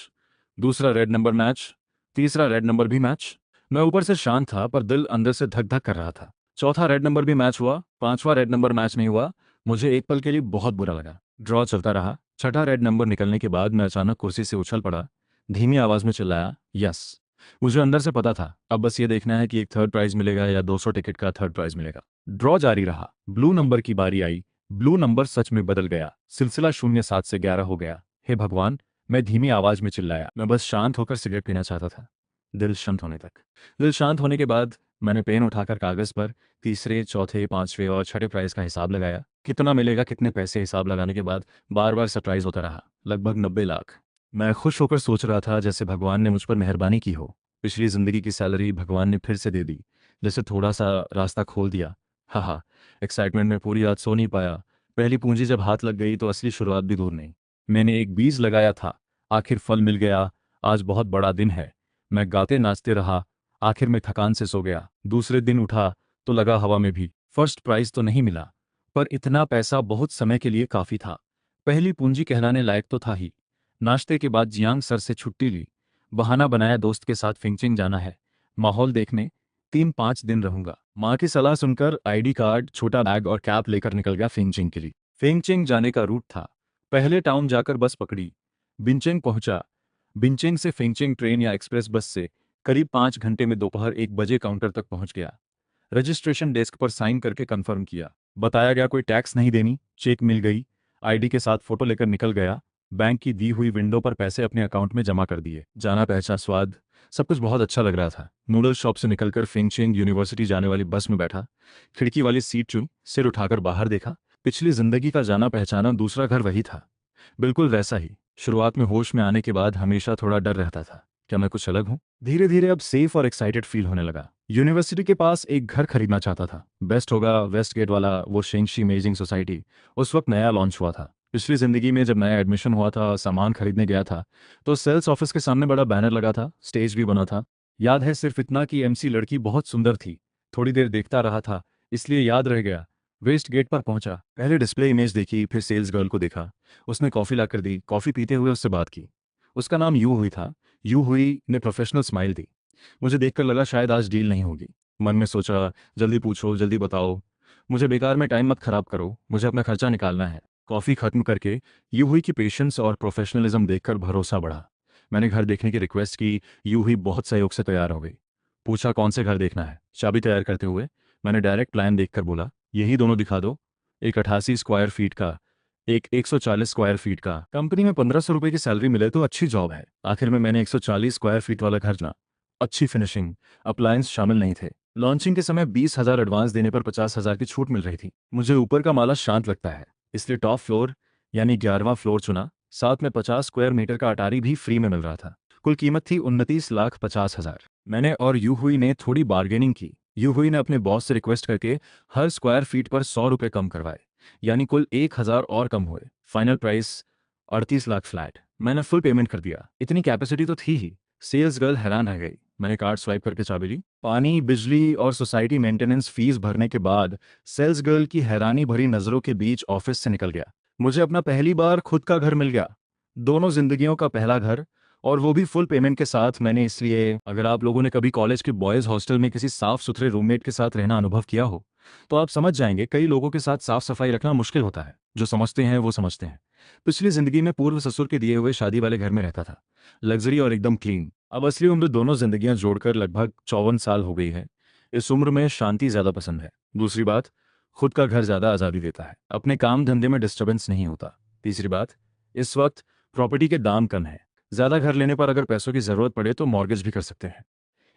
दूसरा रेड नंबर मैच, तीसरा रेड नंबर भी मैच। मैं ऊपर से शांत था पर दिल अंदर से धक धक कर रहा था। चौथा रेड नंबर भी मैच हुआ, पांचवा रेड नंबर मैच नहीं हुआ। मुझे एक पल के लिए बहुत बुरा लगा। ड्रॉ चलता रहा। छठा रेड नंबर निकलने के बाद मैं अचानक कुर्सी से उछल पड़ा, धीमी आवाज में चिल्लाया, यस। मुझे अंदर से पता था अब बस ये देखना है कि एक थर्ड प्राइज मिलेगा या 200 टिकट का थर्ड प्राइज मिलेगा। ड्रॉ जारी रहा। ब्लू नंबर की बारी आई। ब्लू नंबर सच में बदल गया। सिलसिला 07 से 11 हो गया। हे भगवान, मैं धीमी आवाज में चिल्लाया। मैं बस शांत होकर सिगरेट पीना चाहता था, दिल शांत होने तक। दिल शांत होने के बाद मैंने पेन उठाकर कागज पर तीसरे, चौथे, पांचवे और छठे प्राइज का हिसाब लगाया। कितना मिलेगा, कितने पैसे, हिसाब लगाने के बाद बार बार सरप्राइज होता रहा। लगभग 90 लाख। मैं खुश होकर सोच रहा था जैसे भगवान ने मुझ पर मेहरबानी की हो। पिछली जिंदगी की सैलरी भगवान ने फिर से दे दी, जैसे थोड़ा सा रास्ता खोल दिया। हाँ, एक्साइटमेंट में पूरी रात सो नहीं पाया। पहली पूंजी जब हाथ लग गई तो असली शुरुआत भी दूर नहीं। मैंने एक बीज लगाया था, आखिर फल मिल गया। आज बहुत बड़ा दिन है। मैं गाते नाचते रहा, आखिर में थकान से सो गया। दूसरे दिन उठा तो लगा हवा में भी। फर्स्ट प्राइज तो नहीं मिला, पर इतना पैसा बहुत समय के लिए काफी था। पहली पूंजी कहलाने लायक तो था ही। नाश्ते के बाद जियांग सर से छुट्टी ली। बहाना बनाया दोस्त के साथ फिंचिंग जाना है, माहौल देखने। 3-5 दिन रहूंगा। माँ की सलाह सुनकर आईडी कार्ड, छोटा बैग और कैप लेकर निकल गया फिंचिंग के लिए। फिंचिंग जाने का रूट था, पहले टाउन जाकर बस पकड़ी, बिंचिंग पहुंचा। बिंचिंग से फिंचिंग ट्रेन या एक्सप्रेस बस से करीब 5 घंटे में दोपहर 1 बजे काउंटर तक पहुंच गया। रजिस्ट्रेशन डेस्क पर साइन करके कंफर्म किया। बताया गया कोई टैक्स नहीं देनी, चेक मिल गई। आईडी के साथ फोटो लेकर निकल गया। बैंक की दी हुई विंडो पर पैसे अपने अकाउंट में जमा कर दिए। जाना पहचा स्वाद, सब कुछ बहुत अच्छा लग रहा था। नूडल्स शॉप से निकलकर फिंचिंग यूनिवर्सिटी जाने वाली बस में बैठा। खिड़की वाली सीट चुनी, सिर उठाकर बाहर देखा। पिछली जिंदगी का जाना पहचाना दूसरा घर वही था, बिल्कुल वैसा ही। शुरुआत में होश में आने के बाद हमेशा थोड़ा डर रहता था, क्या मैं कुछ अलग हूँ। धीरे धीरे अब सेफ और एक्साइटेड फील होने लगा। यूनिवर्सिटी के पास एक घर खरीदना चाहता था। बेस्ट होगा वेस्ट गेट वाला, वो शेंगशी अमेजिंग सोसाइटी। उस वक्त नया लॉन्च हुआ था। पिछली जिंदगी में जब नया एडमिशन हुआ था, सामान खरीदने गया था तो सेल्स ऑफिस के सामने बड़ा बैनर लगा था, स्टेज भी बना था। याद है सिर्फ इतना कि एमसी लड़की बहुत सुंदर थी। थोड़ी देर देखता रहा था, इसलिए याद रह गया। वेस्ट गेट पर पहुंचा, पहले डिस्प्ले इमेज देखी, फिर सेल्स गर्ल को देखा। उसने कॉफ़ी लाकर दी, कॉफ़ी पीते हुए उससे बात की। उसका नाम यू हुई था। यू हुई ने प्रोफेशनल स्माइल दी। मुझे देखकर लगा शायद आज डील नहीं होगी। मन में सोचा जल्दी पूछो, जल्दी बताओ, मुझे बेकार में टाइम मत खराब करो, मुझे अपना खर्चा निकालना है। कॉफ़ी खत्म करके यू हुई की पेशेंस और प्रोफेशनलिज्म देखकर भरोसा बढ़ा। मैंने घर देखने की रिक्वेस्ट की। यू हुई बहुत सहयोग से तैयार हो गई। पूछा कौन से घर देखना है। चाबी तैयार करते हुए मैंने डायरेक्ट प्लान देखकर बोला, यही दोनों दिखा दो। एक 88 स्क्वायर फीट का, एक 140 स्क्वायर फीट का। कंपनी में 1500 रुपये की सैलरी मिले तो अच्छी जॉब है। आखिर में मैंने 140 स्क्वायर फीट वाला घर चुना। अच्छी फिनिशिंग, अप्लायंस शामिल नहीं थे। लॉन्चिंग के समय 20,000 एडवांस देने पर 50,000 की छूट मिल रही थी। मुझे ऊपर का माला शांत लगता है, इसलिए टॉप फ्लोर यानी 11वां फ्लोर चुना। साथ में 50 स्क्वायर मीटर का अटारी भी फ्री में मिल रहा था। कुल कीमत थी 29,50,000। मैंने और यू हुई ने थोड़ी बार्गेनिंग की। यू हुई ने अपने बॉस से रिक्वेस्ट करके हर स्क्वायर फीट पर 100 रुपये कम करवाए, यानी कुल 1,000 और कम हुए। Final price 38 lakh flat. मैंने फुल पेमेंट कर दिया। इतनी कैपेसिटी तो थी ही। सेल्स गर्ल हैरान रह गई। मैंने कार्ड स्वाइप करके चाबी ली। पानी, बिजली और सोसाइटी मेंटेनेंस फीस भरने के बाद सेल्स गर्ल की हैरानी भरी नज़रों के बीच ऑफिस से निकल गया। मुझे अपना पहली बार खुद का घर मिल गया। दोनों जिंदगियों का पहला घर, और वो भी फुल पेमेंट के साथ। मैंने इसलिए, अगर आप लोगों ने कभी कॉलेज के बॉयज़ हॉस्टल में किसी साफ सुथरे रूममेट के साथ रहना अनुभव किया हो तो आप समझ जाएंगे कई लोगों के साथ साफ सफाई रखना मुश्किल होता है। जो समझते हैं वो समझते हैं। पिछली जिंदगी में पूर्व ससुर के दिए हुए शादी वाले घर में रहता था। लग्जरी और एकदम क्लीन। अब असली उम्र दोनों जिंदगियां जोड़कर लगभग 54 साल हो गई है। इस उम्र में शांति ज्यादा पसंद है। दूसरी बात, खुद का घर ज्यादा आज़ादी देता है। अपने काम धंधे में डिस्टर्बेंस नहीं होता। तीसरी बात, इस वक्त प्रॉपर्टी के दाम कम है। ज्यादा घर लेने पर अगर पैसों की जरूरत पड़े तो मॉर्गेज भी कर सकते हैं।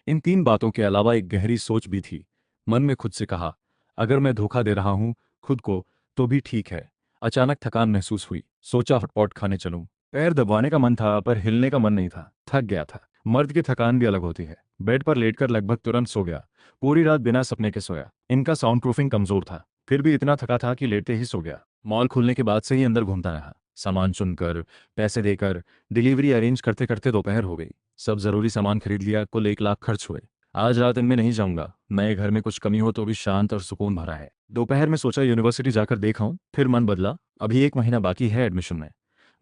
इन 3 बातों के अलावा एक गहरी सोच भी थी। मन में खुद से कहा, अगर मैं धोखा दे रहा हूं खुद को तो भी ठीक है। अचानक थकान महसूस हुई। सोचा हॉटपॉट खाने चलूं। पैर दबाने का मन था पर हिलने का मन नहीं था। थक गया था। मर्द की थकान भी अलग होती है। बेड पर लेटकर लगभग तुरंत सो गया। पूरी रात बिना सपने के सोया। इनका साउंड प्रूफिंग कमजोर था, फिर भी इतना थका था कि लेटते ही सो गया। मॉल खुलने के बाद से ही अंदर घूमता रहा। सामान चुनकर, पैसे देकर, डिलीवरी अरेंज करते करते दोपहर हो गई। सब जरूरी सामान खरीद लिया। कुल 1 लाख खर्च हुए। आज रात इनमें नहीं जाऊंगा। नए घर में कुछ कमी हो तो भी शांत और सुकून भरा है। दोपहर में सोचा यूनिवर्सिटी जाकर देखाऊं, फिर मन बदला। अभी 1 महीना बाकी है एडमिशन में,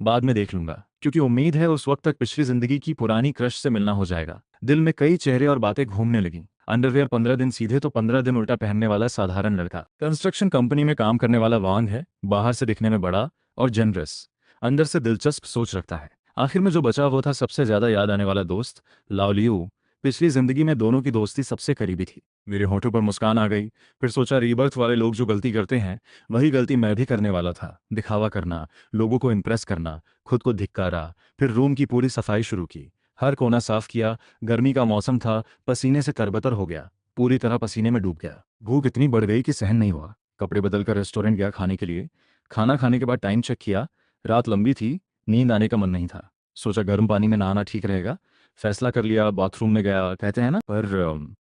बाद में देख लूंगा। क्योंकि उम्मीद है उस वक्त तक पिछली जिंदगी की पुरानी क्रश से मिलना हो जाएगा। दिल में कई चेहरे और बातें घूमने लगी। अंडरवेयर 15 दिन सीधे तो 15 दिन उल्टा पहनने वाला साधारण लड़का। कंस्ट्रक्शन कंपनी में काम करने वाला वांग है। बाहर से दिखने में बड़ा और जनरस, अंदर से दिलचस्प सोच रखता है। आखिर में जो बचा वो था सबसे ज्यादा याद आने वाला दोस्त, लाओलियू। पिछली जिंदगी में दोनों की दोस्ती सबसे करीबी थी। मेरे होठों पर मुस्कान आ गई। फिर सोचा रीबर्थ वाले लोग जो गलती करते हैं वही गलती मैं भी करने वाला था। दिखावा करना, लोगों को इम्प्रेस करना, खुद को धिक्कारा। फिर रूम की पूरी सफाई शुरू की। हर कोना साफ किया। गर्मी का मौसम था, पसीने से तरबतर हो गया। पूरी तरह पसीने में डूब गया। भूख इतनी बढ़ गई कि सहन नहीं हुआ। कपड़े बदलकर रेस्टोरेंट गया खाने के लिए। खाना खाने के बाद टाइम चेक किया। रात लंबी थी, नींद आने का मन नहीं था। सोचा गर्म पानी में नहाना ठीक रहेगा। फैसला कर लिया, बाथरूम में गया, कहते हैं ना। पर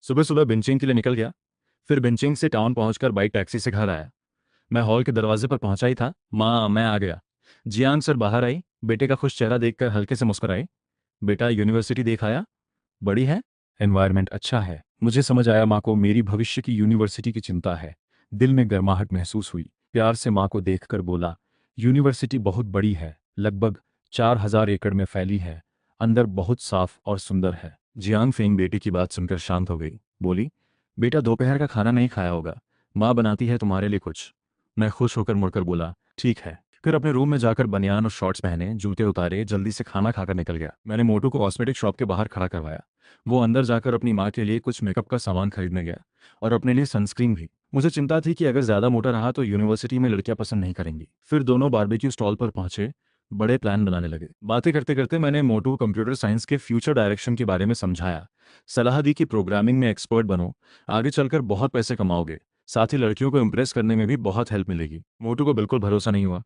सुबह सुबह बेंचिंग के लिए निकल गया। फिर बेंचिंग से टाउन पहुंचकर बाइक टैक्सी से घर आया। मैं हॉल के दरवाजे पर पहुंचा ही था, माँ मैं आ गया। जियांग सर बाहर आई। बेटे का खुश चेहरा देखकर हल्के से मुस्कुराई। बेटा यूनिवर्सिटी देख आया? बड़ी है, एनवायरनमेंट अच्छा है। मुझे समझ आया माँ को मेरी भविष्य की यूनिवर्सिटी की चिंता है। दिल में गर्माहट महसूस हुई। प्यार से माँ को देखकर बोला, यूनिवर्सिटी बहुत बड़ी है, लगभग 4000 एकड़ में फैली है। अंदर बहुत साफ और सुंदर है। जियांग फेंग बेटी की बात सुनकर शांत हो गई। बोली, बेटा दोपहर का खाना नहीं खाया होगा, माँ बनाती है तुम्हारे लिए कुछ। मैं खुश होकर मुड़कर बोला, ठीक है। फिर अपने रूम में जाकर बनियान और शॉर्ट्स पहने, जूते उतारे, जल्दी से खाना खाकर निकल गया। मैंने मोटू को कॉस्मेटिक शॉप के बाहर खड़ा करवाया। वो अंदर जाकर अपनी माँ के लिए कुछ मेकअप का सामान खरीदने गया और अपने लिए सनस्क्रीन भी। मुझे चिंता थी कि अगर ज्यादा मोटा रहा तो यूनिवर्सिटी में लड़कियां पसंद नहीं करेंगी। फिर दोनों बारबेक्यू स्टॉल पर पहुंचे। बड़े प्लान बनाने लगे। बातें करते करते मैंने मोटू को कंप्यूटर साइंस के फ्यूचर डायरेक्शन के बारे में समझाया। सलाह दी कि प्रोग्रामिंग में एक्सपर्ट बनो, आगे चलकर बहुत पैसे कमाओगे। साथ ही लड़कियों को इम्प्रेस करने में भी बहुत हेल्प मिलेगी। मोटू को बिल्कुल भरोसा नहीं हुआ।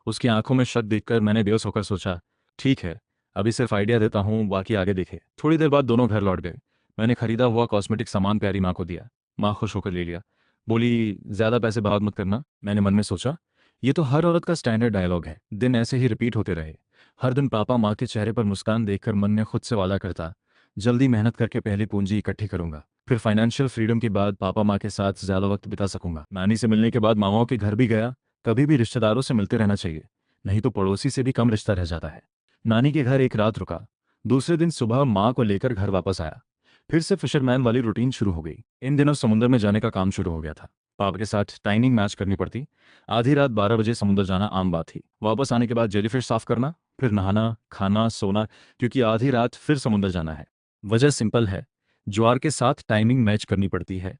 उसकी आंखों में शक देखकर मैंने बेहोश होकर सोचा, ठीक है, अभी सिर्फ आइडिया देता हूँ, बाकी आगे देखे। थोड़ी देर बाद दोनों घर लौट गए। मैंने खरीदा हुआ कॉस्मेटिक सामान प्यारी माँ को दिया। माँ खुश होकर ले लिया। बोली, ज्यादा पैसे बर्बाद मत करना। मैंने मन में सोचा, ये तो हर औरत का स्टैंडर्ड डायलॉग है। दिन ऐसे ही रिपीट होते रहे। हर दिन पापा माँ के चेहरे पर मुस्कान देखकर मन ने खुद से वादा करता, जल्दी मेहनत करके पहली पूंजी इकट्ठी करूंगा। फिर फाइनेंशियल फ्रीडम के बाद पापा माँ के साथ ज्यादा वक्त बिता सकूंगा। नानी से मिलने के बाद मामाओं के घर भी गया। कभी भी रिश्तेदारों से मिलते रहना चाहिए, नहीं तो पड़ोसी से भी कम रिश्ता रह जाता है। नानी के घर एक रात रुका। दूसरे दिन सुबह माँ को लेकर घर वापस आया। फिर से फिशरमैन वाली रूटीन शुरू हो गई। इन दिनों समुद्र में जाने का काम शुरू हो गया था। पापा के साथ टाइमिंग मैच करनी पड़ती। आधी रात 12 बजे समुद्र जाना आम बात थी। वापस आने के बाद जेलीफिश साफ करना, फिर नहाना, खाना, सोना, क्योंकि आधी रात फिर समुद्र जाना है। वजह सिंपल है, ज्वार के साथ टाइमिंग मैच करनी पड़ती है।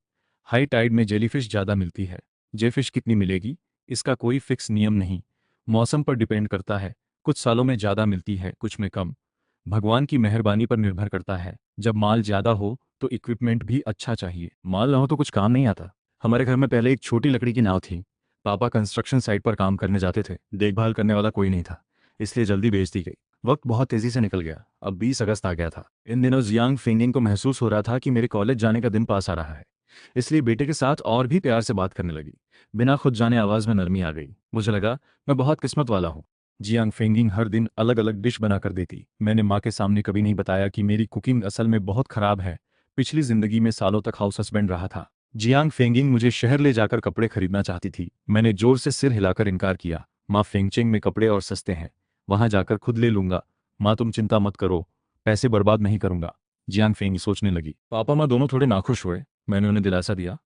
हाई टाइड में जेलीफिश ज़्यादा मिलती है। जेफिश कितनी मिलेगी इसका कोई फिक्स नियम नहीं, मौसम पर डिपेंड करता है। कुछ सालों में ज़्यादा मिलती है, कुछ में कम। भगवान की मेहरबानी पर निर्भर करता है। जब माल ज़्यादा हो तो इक्विपमेंट भी अच्छा चाहिए, माल ना हो तो कुछ काम नहीं आता। हमारे घर में पहले एक छोटी लकड़ी की नाव थी। पापा कंस्ट्रक्शन साइट पर काम करने जाते थे। देखभाल करने वाला कोई नहीं था, इसलिए जल्दी बेच दी गई। वक्त बहुत तेजी से निकल गया। अब 20 अगस्त आ गया था। इन दिनों जियांग फिंगिंग को महसूस हो रहा था कि मेरे कॉलेज जाने का दिन पास आ रहा है। इसलिए बेटे के साथ और भी प्यार से बात करने लगी। बिना खुद जाने आवाज में नरमी आ गई। मुझे लगा मैं बहुत किस्मत वाला हूँ जियांग फेंगिंग हर दिन अलग अलग डिश बनाकर देती। मैंने माँ के सामने कभी नहीं बताया कि मेरी कुकिंग असल में बहुत खराब है। पिछली जिंदगी में सालों तक हाउस हस्बैंड रहा था। जियांग फेंगिंग मुझे शहर ले जाकर कपड़े खरीदना चाहती थी। मैंने जोर से सिर हिलाकर इनकार किया। माँ, फेंगचेंग में कपड़े और सस्ते हैं, वहां जाकर खुद ले लूंगा। माँ, तुम चिंता मत करो, पैसे बर्बाद नहीं करूंगा। जियांग फेंगी सोचने लगी। पापा माँ दोनों थोड़े नाखुश हुए। मैंने उन्हें दिलासा दिया,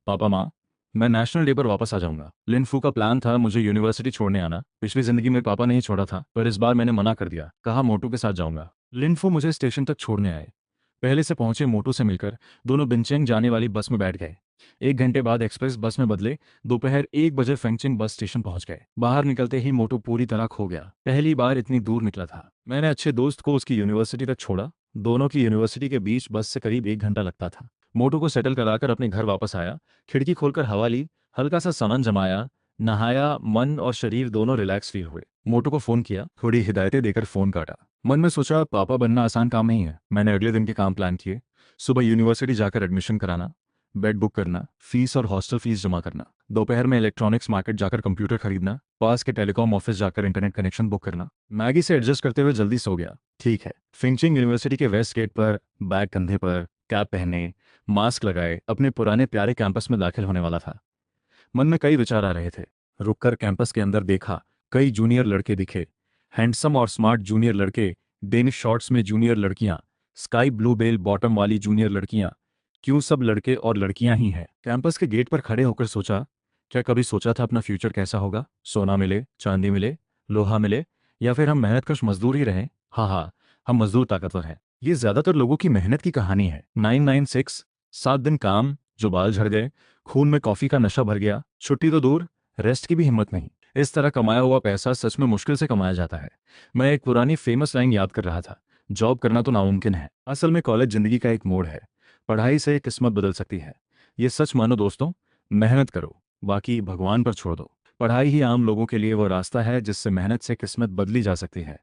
पापा माँ, मैं नेशनल डे पर वापस आ जाऊंगा। लिनफू का प्लान था मुझे यूनिवर्सिटी छोड़ने आना। पिछली जिंदगी में पापा ने ही छोड़ा था, पर इस बार मैंने मना कर दिया। कहा मोटू के साथ जाऊंगा। लिनफू मुझे स्टेशन तक छोड़ने आए। पहले से पहुंचे मोटू से मिलकर दोनों बिनचेंग जाने वाली बस में बैठ गए। 1 घंटे बाद एक्सप्रेस बस में बदले। दोपहर 1 बजे फेंगचिंग बस स्टेशन पहुंच गए। बाहर निकलते ही मोटू पूरी तरह खो गया। पहली बार इतनी दूर निकला था। मैंने अच्छे दोस्त को उसकी यूनिवर्सिटी तक छोड़ा। दोनों की यूनिवर्सिटी के बीच बस से करीब 1 घंटा लगता था। मोटू को सेटल कराकर अपने घर वापस आया। खिड़की खोलकर हवा ली, हल्का सा सामान जमाया, नहाया। मन और शरीर दोनों रिलैक्स फील हुए। मोटू को फोन किया, थोड़ी हिदायतें देकर फोन काटा। मन में सोचा पापा बनना आसान काम नहीं है। मैंने अगले दिन के काम प्लान किए। सुबह यूनिवर्सिटी जाकर एडमिशन कराना, बेड बुक करना, फीस और हॉस्टल फीस जमा करना। दोपहर में इलेक्ट्रॉनिक्स मार्केट जाकर कंप्यूटर खरीदना, पास के टेलीकॉम ऑफिस जाकर इंटरनेट कनेक्शन बुक करना। मैगी से एडजस्ट करते हुए जल्दी सो गया। ठीक है, फिंचिंग यूनिवर्सिटी के वेस्ट गेट पर बैग कंधे पर, कैप पहने, मास्क लगाए, अपने पुराने प्यारे कैंपस में दाखिल होने वाला था। मन में कई विचार आ रहे थे। रुककर कैंपस के अंदर देखा, कई जूनियर लड़के दिखे। हैंडसम और स्मार्ट जूनियर लड़के, डेनिश शॉर्ट्स में जूनियर लड़कियां, स्काई ब्लू बेल बॉटम वाली जूनियर लड़कियां। क्यों सब लड़के और लड़कियां ही हैं? कैंपस के गेट पर खड़े होकर सोचा, क्या कभी सोचा था अपना फ्यूचर कैसा होगा? सोना मिले, चांदी मिले, लोहा मिले, या फिर हम मेहनतकश मजदूर ही रहें? हाँ हाँ, हम मजदूर ताकतवर हैं। ये ज्यादातर लोगों की मेहनत की कहानी है। 996, 7 दिन काम, जो बाल झड़ गए, खून में कॉफी का नशा भर गया, छुट्टी तो दूर, रेस्ट की भी हिम्मत नहीं। इस तरह कमाया हुआ पैसा सच में मुश्किल से कमाया जाता है। मैं एक पुरानी फेमस लाइन याद कर रहा था, जॉब करना तो नामुमकिन है। असल में कॉलेज जिंदगी का एक मोड़ है। पढ़ाई से किस्मत बदल सकती है। ये सच मानो दोस्तों, मेहनत करो, बाकी भगवान पर छोड़ दो। पढ़ाई ही आम लोगों के लिए वो रास्ता है जिससे मेहनत से किस्मत बदली जा सकती है।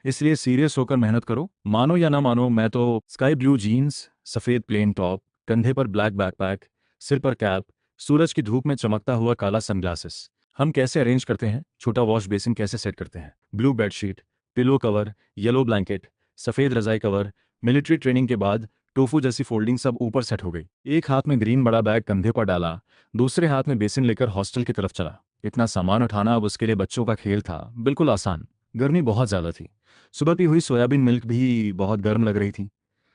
इसलिए सीरियस होकर मेहनत करो। मानो या ना मानो, मैं तो स्काई ब्लू जीन्स, सफेद प्लेन टॉप, कंधे पर ब्लैक बैकपैक, सिर पर कैप, सूरज की धूप में चमकता हुआ काला सनग्लासेस। हम कैसे अरेंज करते हैं, छोटा वॉश बेसिन कैसे सेट करते हैं, blue bedsheet, pillow cover, yellow blanket, सफेद रजाई कवर। मिलिट्री ट्रेनिंग के बाद टोफू जैसी फोल्डिंग सब ऊपर सेट हो गई। एक हाथ में ग्रीन बड़ा बैग कंधे पर डाला, दूसरे हाथ में बेसिन लेकर हॉस्टल की तरफ चला। इतना सामान उठाना अब उसके लिए बच्चों का खेल था, बिल्कुल आसान। गर्मी बहुत ज्यादा थी। सुबह की हुई सोयाबीन मिल्क भी बहुत गर्म लग रही थी।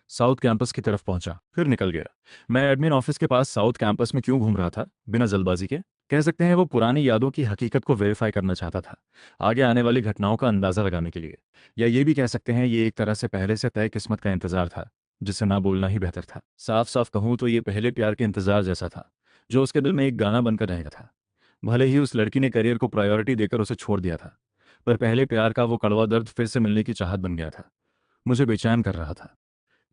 साउथ कैंपस की तरफ पहुंचा, फिर निकल गया। मैं एडमिन ऑफिस के पास साउथ कैंपस में क्यों घूम रहा था? बिना जल्दबाजी के, कह सकते हैं वो पुरानी यादों की हकीकत को वेरीफाई करना चाहता था, आगे आने वाली घटनाओं का अंदाजा लगाने के लिए। या ये भी कह सकते हैं ये एक तरह से पहले से तय किस्मत का इंतजार था, जिसे ना बोलना ही बेहतर था। साफ साफ कहूं तो ये पहले प्यार के इंतजार जैसा था, जो उसके दिल में एक गाना बनकर रहेगा था। भले ही उस लड़की ने करियर को प्रायोरिटी देकर उसे छोड़ दिया था, पर पहले प्यार का वो कड़वा दर्द फिर से मिलने की चाहत बन गया था। मुझे बेचैन कर रहा था।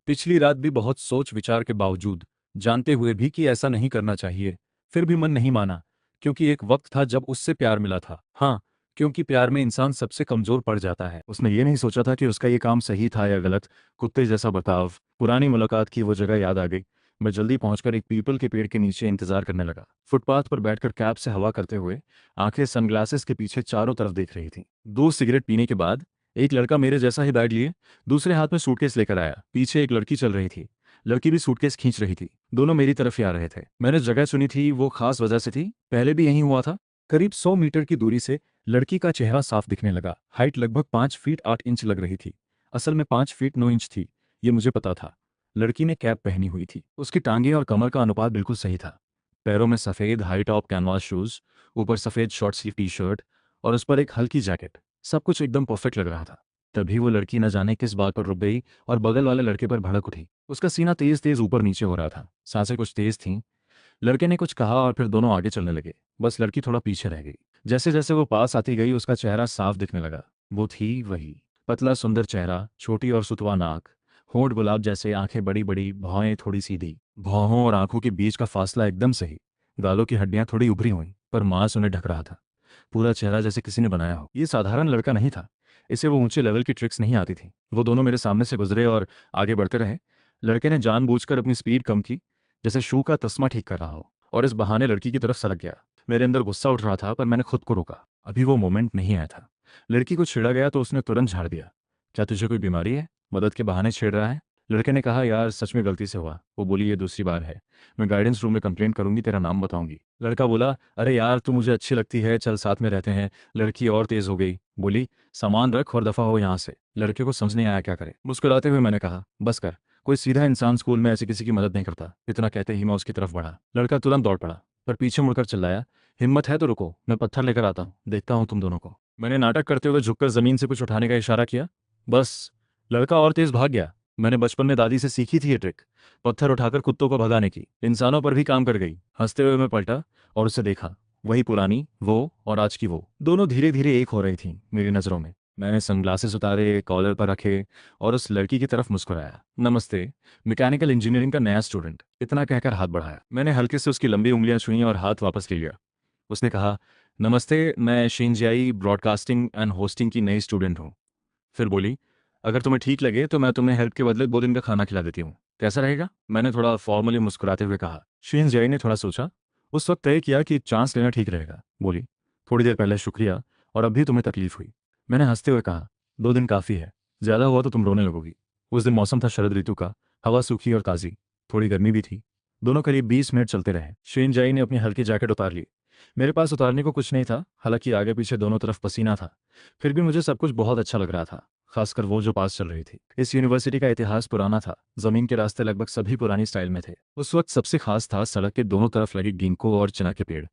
पिछली रात भी बहुत सोच विचार के बावजूद, जानते हुए भी कि ऐसा नहीं करना चाहिए, फिर भी मन नहीं माना। क्योंकि एक वक्त था जब उससे प्यार मिला था। हाँ, क्योंकि प्यार में इंसान सबसे कमजोर पड़ जाता है। उसने ये नहीं सोचा था कि उसका ये काम सही था या गलत। कुत्ते जैसा बर्ताव, पुरानी मुलाकात की वो जगह याद आ गई। मैं जल्दी पहुंचकर एक पीपल के पेड़ के नीचे इंतजार करने लगा। फुटपाथ पर बैठकर कैप से हवा करते हुए, आंखें सनग्लासेस के पीछे चारों तरफ देख रही थी। 2 सिगरेट पीने के बाद एक लड़का मेरे जैसा ही बैग लिए, दूसरे हाथ में सूटकेस लेकर आया। पीछे एक लड़की चल रही थी। लड़की भी सूटकेस खींच रही थी। दोनों मेरी तरफ ही आ रहे थे। मैंने जगह चुनी थी वो खास वजह से थी, पहले भी यही हुआ था। करीब 100 मीटर की दूरी से लड़की का चेहरा साफ दिखने लगा। हाइट लगभग 5 फीट 8 इंच लग रही थी। असल में 5 फीट 9 इंच थी, ये मुझे पता था। लड़की ने कैप पहनी हुई थी। उसकी टांगे और कमर का अनुपात बिल्कुल सही था। पैरों में सफेद हाई टॉप कैनवास शूज, ऊपर सफेद शॉर्ट स्लीव टी शर्ट और उस पर एक हल्की जैकेट। सब कुछ एकदम परफेक्ट लग रहा था। तभी वो लड़की न जाने किस बात पर रुक गई और बगल वाले लड़के पर भड़क उठी। उसका सीना तेज तेज ऊपर नीचे हो रहा था, सांसें कुछ तेज थीं। लड़के ने कुछ कहा और फिर दोनों आगे चलने लगे। बस लड़की थोड़ा पीछे रह गई। जैसे जैसे वो पास आती गई उसका चेहरा साफ दिखने लगा। वो थी वही, पतला सुंदर चेहरा, छोटी और सुतवा नाक, होंठ गुलाब जैसे, आंखें बड़ी बड़ी, भौहें थोड़ी सीधी। भौहों और आंखों के बीच का फासला एकदम सही। गालों की हड्डियां थोड़ी उभरी हुई, पर मांस उन्हें ढक रहा था। पूरा चेहरा जैसे किसी ने बनाया हो। ये साधारण लड़का नहीं था। इसे वो ऊंचे लेवल की ट्रिक्स नहीं आती थी। वो दोनों मेरे सामने से गुजरे और आगे बढ़ते रहे। लड़के ने जानबूझकर अपनी स्पीड कम की, जैसे शू का तस्मा ठीक कर रहा हो, और इस बहाने लड़की की तरफ सलग गया। मेरे अंदर गुस्सा उठ रहा था, पर मैंने खुद को रोका। अभी वो मोमेंट नहीं आया था। लड़की को छेड़ा गया तो उसने तुरंत झाड़ दिया। क्या तुझे कोई बीमारी है, मदद के बहाने छेड़ रहा है? लड़के ने कहा, यार सच में गलती से हुआ। वो बोली, ये दूसरी बार है, मैं गाइडेंस रूम में कंप्लेंट करूंगी, तेरा नाम बताऊंगी। लड़का बोला, अरे यार तू मुझे अच्छी लगती है, चल साथ में रहते हैं। लड़की और तेज हो गई, बोली, सामान रख और दफा हो यहाँ से। लड़के को समझ नहीं आया क्या करे। मुस्कुराते हुए मैंने कहा, बस कर, कोई सीधा इंसान स्कूल में ऐसे किसी की मदद नहीं करता। इतना कहते ही मैं उसकी तरफ बढ़ा। लड़का तुरंत दौड़ पड़ा, पर पीछे मुड़कर चिल्लाया, हिम्मत है तो रुको, मैं पत्थर लेकर आता हूँ, देखता हूँ तुम दोनों को। मैंने नाटक करते हुए झुककर जमीन से कुछ उठाने का इशारा किया। बस, लड़का और तेज भाग गया। मैंने बचपन में दादी से सीखी थी ये ट्रिक, पत्थर उठाकर कुत्तों को भगाने की। इंसानों पर भी काम कर गई। हंसते हुए मैं पलटा और उसे देखा। वही पुरानी वो और आज की वो, दोनों धीरे धीरे एक हो रही थी मेरी नज़रों में। मैंने सनग्लासेस उतारे, कॉलर पर रखे और उस लड़की की तरफ मुस्कुराया। नमस्ते, मैकेनिकल इंजीनियरिंग का नया स्टूडेंट, इतना कहकर हाथ बढ़ाया। मैंने हल्के से उसकी लंबी उंगलियां छुई और हाथ वापस ले लिया। उसने कहा, नमस्ते, मैं शिंजियाई ब्रॉडकास्टिंग एंड होस्टिंग की नई स्टूडेंट हूँ। फिर बोली, अगर तुम्हें ठीक लगे तो मैं तुम्हें हेल्प के बदले 2 दिन का खाना खिला देती हूँ, कैसा रहेगा? मैंने थोड़ा फॉर्मली मुस्कुराते हुए कहा। शिंजियाई ने थोड़ा सोचा, उस वक्त तय किया कि चांस लेना ठीक रहेगा। बोली, थोड़ी देर पहले शुक्रिया, और अब भी तुम्हें तकलीफ हुई। मैंने हंसते हुए कहा, 2 दिन काफ़ी है, ज़्यादा हुआ तो तुम रोने लगोगी। उस दिन मौसम था शरद ऋतु का, हवा सूखी और ताज़ी, थोड़ी गर्मी भी थी। दोनों करीब 20 मिनट चलते रहे। शिंजियाई ने अपनी हल्की जैकेट उतार ली। मेरे पास उतारने को कुछ नहीं था, हालांकि आगे पीछे दोनों तरफ पसीना था। फिर भी मुझे सब कुछ बहुत अच्छा लग रहा था, खासकर वो जो पास चल रही थी। इस यूनिवर्सिटी का इतिहास पुराना था, जमीन के रास्ते लगभग सभी पुरानी स्टाइल में थे। उस वक्त सबसे खास था सड़क के दोनों तरफ लगे गिंको और चना के पेड़।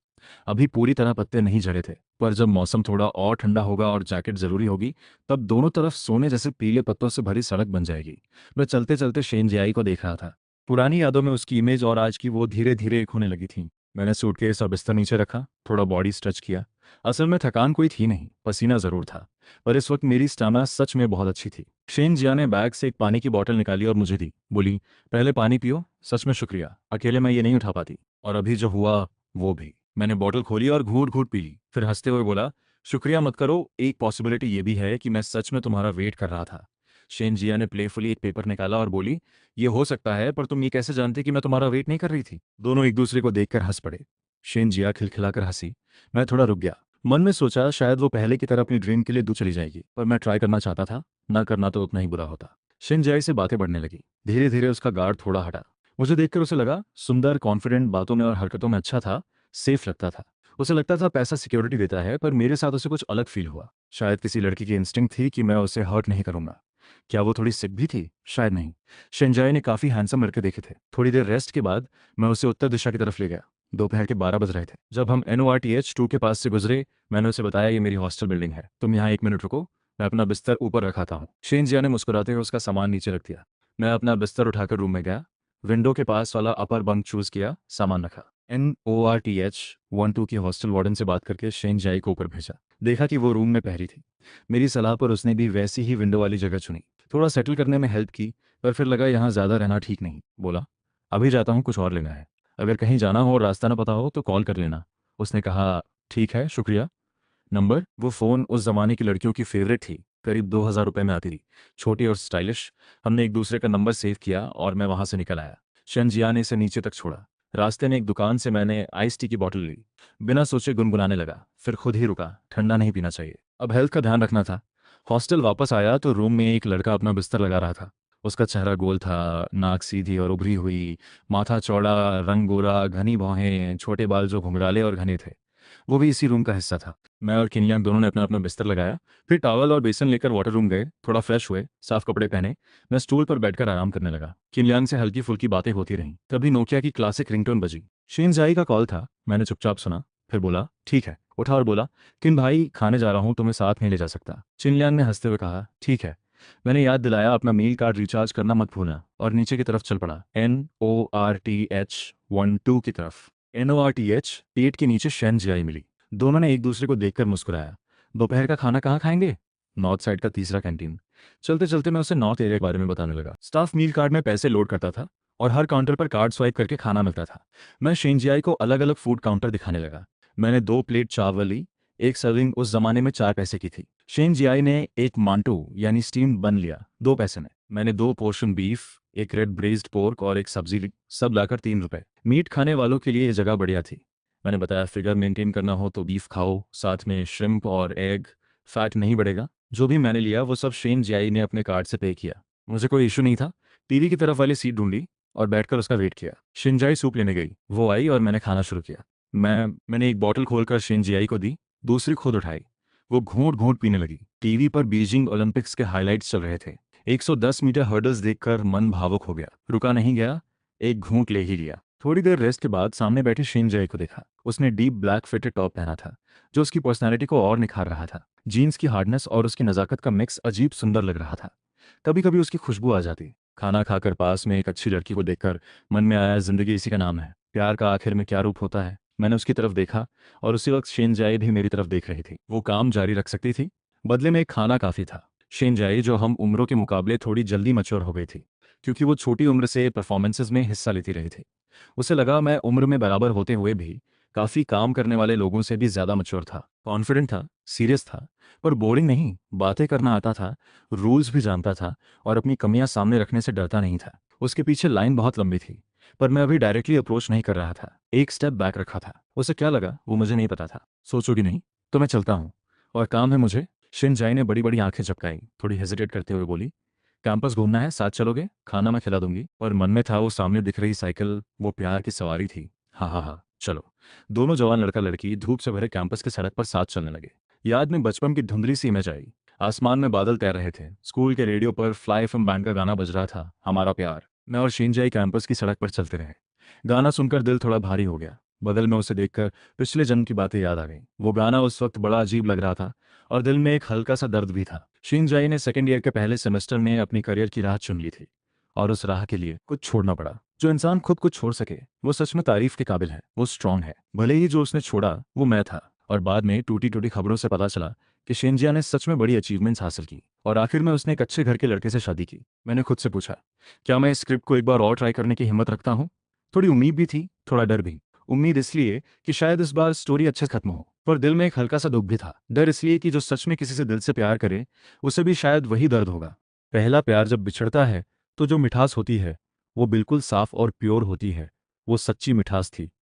अभी पूरी तरह पत्ते नहीं झड़े थे, पर जब मौसम थोड़ा और ठंडा होगा और जैकेट जरूरी होगी, तब दोनों तरफ सोने जैसे पीले पत्तों से भरी सड़क बन जाएगी। मैं चलते चलते शेनजियाई को देख रहा था। पुरानी यादों में उसकी इमेज और आज की वो धीरे धीरे एक होने लगी थी। मैंने सूटकेस और बिस्तर नीचे रखा, थोड़ा बॉडी स्ट्रेच किया। असल में थकान कोई थी नहीं, पसीना जरूर था, पर इस वक्त मेरी स्टैमिना सच में बहुत अच्छी थी। शेन जिया ने बैग से एक पानी की बोतल निकाली और मुझे दी। बोली, पहले पानी पियो, सच में शुक्रिया, अकेले मैं ये नहीं उठा पाती, और अभी जो हुआ वो भी। मैंने बोतल खोली और घूट घूट पी ली, फिर हंसते हुए बोला, शुक्रिया मत करो, एक पॉसिबिलिटी ये भी है कि मैं सच में तुम्हारा वेट कर रहा था। शेन जिया ने प्लेफुली एक पेपर निकाला और बोली, ये हो सकता है, पर तुम ये कैसे जानते कि मैं तुम्हारा वेट नहीं कर रही थी? दोनों एक दूसरे को देखकर हंस पड़े। शेन जिया खिलखिलाकर हंसी। मैं थोड़ा रुक गया, मन में सोचा शायद वो पहले की तरह अपनी ड्रीम के लिए दूर चली जाएगी, पर मैं ट्राई करना चाहता था, ना करना तो उतना ही बुरा होता। शिन जय से बातें बढ़ने लगी। धीरे धीरे उसका गार्ड थोड़ा हटा। मुझे देखकर उसे लगा सुंदर, कॉन्फिडेंट, बातों में और हरकतों में अच्छा था, सेफ लगता था। उसे लगता था पैसा सिक्योरिटी देता है, पर मेरे साथ उसे कुछ अलग फील हुआ। शायद किसी लड़की की इंस्टिंक्ट थी कि मैं उसे हर्ट नहीं करूंगा। क्या वो थोड़ी सिक भी थी? शायद नहीं। शिंजाई ने काफी हैंडसम लड़के देखे थे। थोड़ी देर रेस्ट के बाद मैं उसे उत्तर दिशा की तरफ ले गया। दोपहर के 12 बज रहे थे। जब हम NORTH 2 के पास से गुजरे, मैंने उसे बताया, ये मेरी हॉस्टल बिल्डिंग है, तुम यहाँ 1 मिनट रुको, मैं अपना बिस्तर ऊपर रखाता हूँ। शेनजिया ने मुस्कुराते हुए उसका सामान नीचे रख दिया। मैं अपना बिस्तर उठाकर रूम में गया, विंडो के पास वाला अपर बंक चूज किया, सामान रखा। NORTH 1-2 की हॉस्टल वार्डन से बात करके शेनजियाई को ऊपर भेजा। देखा कि वो रूम में पहरी थी। मेरी सलाह पर उसने भी वैसी ही विंडो वाली जगह चुनी। थोड़ा सेटल करने में हेल्प की, पर फिर लगा यहाँ ज़्यादा रहना ठीक नहीं। बोला, अभी जाता हूँ, कुछ और लेना है, अगर कहीं जाना हो और रास्ता ना पता हो तो कॉल कर लेना। उसने कहा, ठीक है, शुक्रिया। नंबर? वो फ़ोन उस ज़माने की लड़कियों की फेवरेट थी, करीब 2,000 रुपये में आती थी, छोटी और स्टाइलिश। हमने एक दूसरे का नंबर सेव किया और मैं वहाँ से निकल आया। शनजिया ने इसे नीचे तक छोड़ा। रास्ते में एक दुकान से मैंने आइस टी की बोतल ली। बिना सोचे गुनगुनाने लगा, फिर खुद ही रुका, ठंडा नहीं पीना चाहिए, अब हेल्थ का ध्यान रखना था। हॉस्टल वापस आया तो रूम में एक लड़का अपना बिस्तर लगा रहा था। उसका चेहरा गोल था, नाक सीधी और उभरी हुई, माथा चौड़ा, रंग गोरा, घनी भौहें, छोटे बाल जो घुंघराले और घने थे। वो भी इसी रूम का हिस्सा था। मैं और किनयांग दोनों ने अपना अपना बिस्तर लगाया, फिर टॉवल और बेसन लेकर वाटर रूम गए, थोड़ा फ्रेश हुए, साफ कपड़े पहने। मैं स्टूल पर बैठकर आराम करने लगा। किनयांग से हल्की फुल्की बातें होती रहीं। तभी नोकिया की क्लासिक रिंगटोन बजी। शिनजाई का कॉल था। मैंने चुपचाप सुना, फिर बोला, ठीक है। उठा और बोला, किन भाई, खाने जा रहा हूँ, तुम्हें साथ नहीं ले जा सकता। चिनलियांग ने हंसते हुए कहा, ठीक है। मैंने याद दिलाया, अपना मील कार्ड रिचार्ज करना मत भूलना, और नीचे की तरफ चल पड़ा, NORTH 1-2 की तरफ। NORTH पेट के नीचे शेनजियाई मिली। दोनों ने एक दूसरे को देखकर मुस्कुराया। दोपहर का खाना कहाँ खाएंगे? नॉर्थ साइड का तीसरा कैंटीन। चलते चलते मैं उसे नॉर्थ एरिया के बारे में बताने लगा। स्टाफ मील कार्ड में पैसे लोड करता था और हर काउंटर पर कार्ड स्वाइप करके खाना मिलता था। मैं शेंजियाई को अलग अलग फूड काउंटर दिखाने लगा। मैंने 2 प्लेट चावल ली। एक सर्विंग उस जमाने में 4 पैसे की थी। शेंजियाई ने एक मांटो यानी स्टीम बन लिया 2 पैसे में। मैंने 2 पोर्शन बीफ, एक रेड ब्रेज्ड पोर्क और एक सब्जी ली, सब लाकर 3 रुपए। मीट खाने वालों के लिए ये जगह बढ़िया थी। मैंने बताया, फिगर मेंटेन करना हो तो बीफ खाओ, साथ में श्रिम्प और एग, फैट नहीं बढ़ेगा। जो भी मैंने लिया वो सब शेन जियाई ने अपने कार्ड से पे किया। मुझे कोई इशू नहीं था। टीवी की तरफ वाली सीट ढूंढी और बैठकर उसका वेट किया। शिनजाई सूप लेने गई, वो आई और मैंने खाना शुरू किया। मैंने एक बॉटल खोलकर शिनजियाई को दी, दूसरी खुद उठाई। वो घूंट घूंट पीने लगी। टीवी पर बीजिंग ओलंपिक्स के हाइलाइट्स चल रहे थे। 110 मीटर हर्डल्स देखकर मन भावुक हो गया। रुका नहीं गया, एक घूंट ले ही लिया। थोड़ी देर रेस्ट के बाद सामने बैठे शिनजाई को देखा। उसने डीप ब्लैक फिटेड टॉप पहना था, जो उसकी पर्सनैलिटी को और निखार रहा था। जीन्स की हार्डनेस और उसकी नज़ाकत का मिक्स अजीब सुंदर लग रहा था। कभी कभी उसकी खुशबू आ जाती। खाना खाकर पास में एक अच्छी लड़की को देखकर मन में आया, जिंदगी इसी का नाम है, प्यार का आखिर में क्या रूप होता है। मैंने उसकी तरफ देखा और उसी वक्त शेनजाई भी मेरी तरफ देख रही थी। वो काम जारी रख सकती थी, बदले में एक खाना काफ़ी था। शेनजाई, जो हम उम्रों के मुकाबले थोड़ी जल्दी मैच्योर हो गई थी, क्योंकि वो छोटी उम्र से परफॉर्मेंसेज में हिस्सा लेती रही थी। उसे लगा मैं उम्र में बराबर होते हुए भी काफ़ी काम करने वाले लोगों से भी ज़्यादा मैच्योर था। कॉन्फिडेंट था, सीरियस था, पर बोरिंग नहीं। बातें करना आता था, रूल्स भी जानता था और अपनी कमियां सामने रखने से डरता नहीं था। उसके पीछे लाइन बहुत लंबी थी, पर मैं अभी डायरेक्टली अप्रोच नहीं कर रहा था। एक स्टेप बैक रखा था। उसे क्या लगा वो मुझे नहीं पता था। सोचोगी नहीं तो मैं चलता हूँ, और काम है मुझे। शिनजाई ने बड़ी बड़ी आंखें झपकाई, थोड़ी हेजिटेट करते हुए बोली, कैंपस घूमना है, साथ चलोगे? खाना मैं खिला दूंगी। और मन में था वो सामने दिख रही साइकिल, वो प्यार की सवारी थी। हाँ हाँ हाँ, चलो। दोनों जवान लड़का लड़की धूप से भरे कैंपस की सड़क पर साथ चलने लगे। याद में बचपन की धुंधली सी इमेज आई। आसमान में बादल तैर रहे थे, स्कूल के रेडियो पर फ्लाई एफएम बैंड का गाना बज रहा था, हमारा प्यार। मैं और शिनजाई कैंपस की सड़क पर चलते रहे। गाना सुनकर दिल थोड़ा भारी हो गया। बदल में उसे देखकर पिछले जन्म की बातें याद आ गई। वो गाना उस वक्त बड़ा अजीब लग रहा था और दिल में एक हल्का सा दर्द भी था। शिनजाई ने सेकेंड ईयर के पहले सेमेस्टर में अपनी करियर की राह चुन ली थी, और उस राह के लिए कुछ छोड़ना पड़ा। जो इंसान खुद को छोड़ सके वो सच में तारीफ के काबिल है। वो स्ट्रांग है। भले ही जो उसने छोड़ा वो मैं था। और बाद में टूटी टूटी खबरों से पता चला कि शेंजिया ने सच में बड़ी अचीवमेंट्स हासिल की, और आखिर में उसने एक अच्छे घर के लड़के से शादी की। मैंने खुद से पूछा, क्या मैं इस स्क्रिप्ट को एक बार और ट्राई करने की हिम्मत रखता हूँ? थोड़ी उम्मीद भी थी, थोड़ा डर भी। उम्मीद इसलिए कि शायद इस बार स्टोरी अच्छे से खत्म हो, पर दिल में एक हल्का सा दुख भी था। डर इसलिए कि जो सच में किसी से दिल से प्यार करे उसे भी शायद वही दर्द होगा। पहला प्यार जब बिछड़ता है तो जो मिठास होती है वो बिल्कुल साफ और प्योर होती है। वो सच्ची मिठास थी।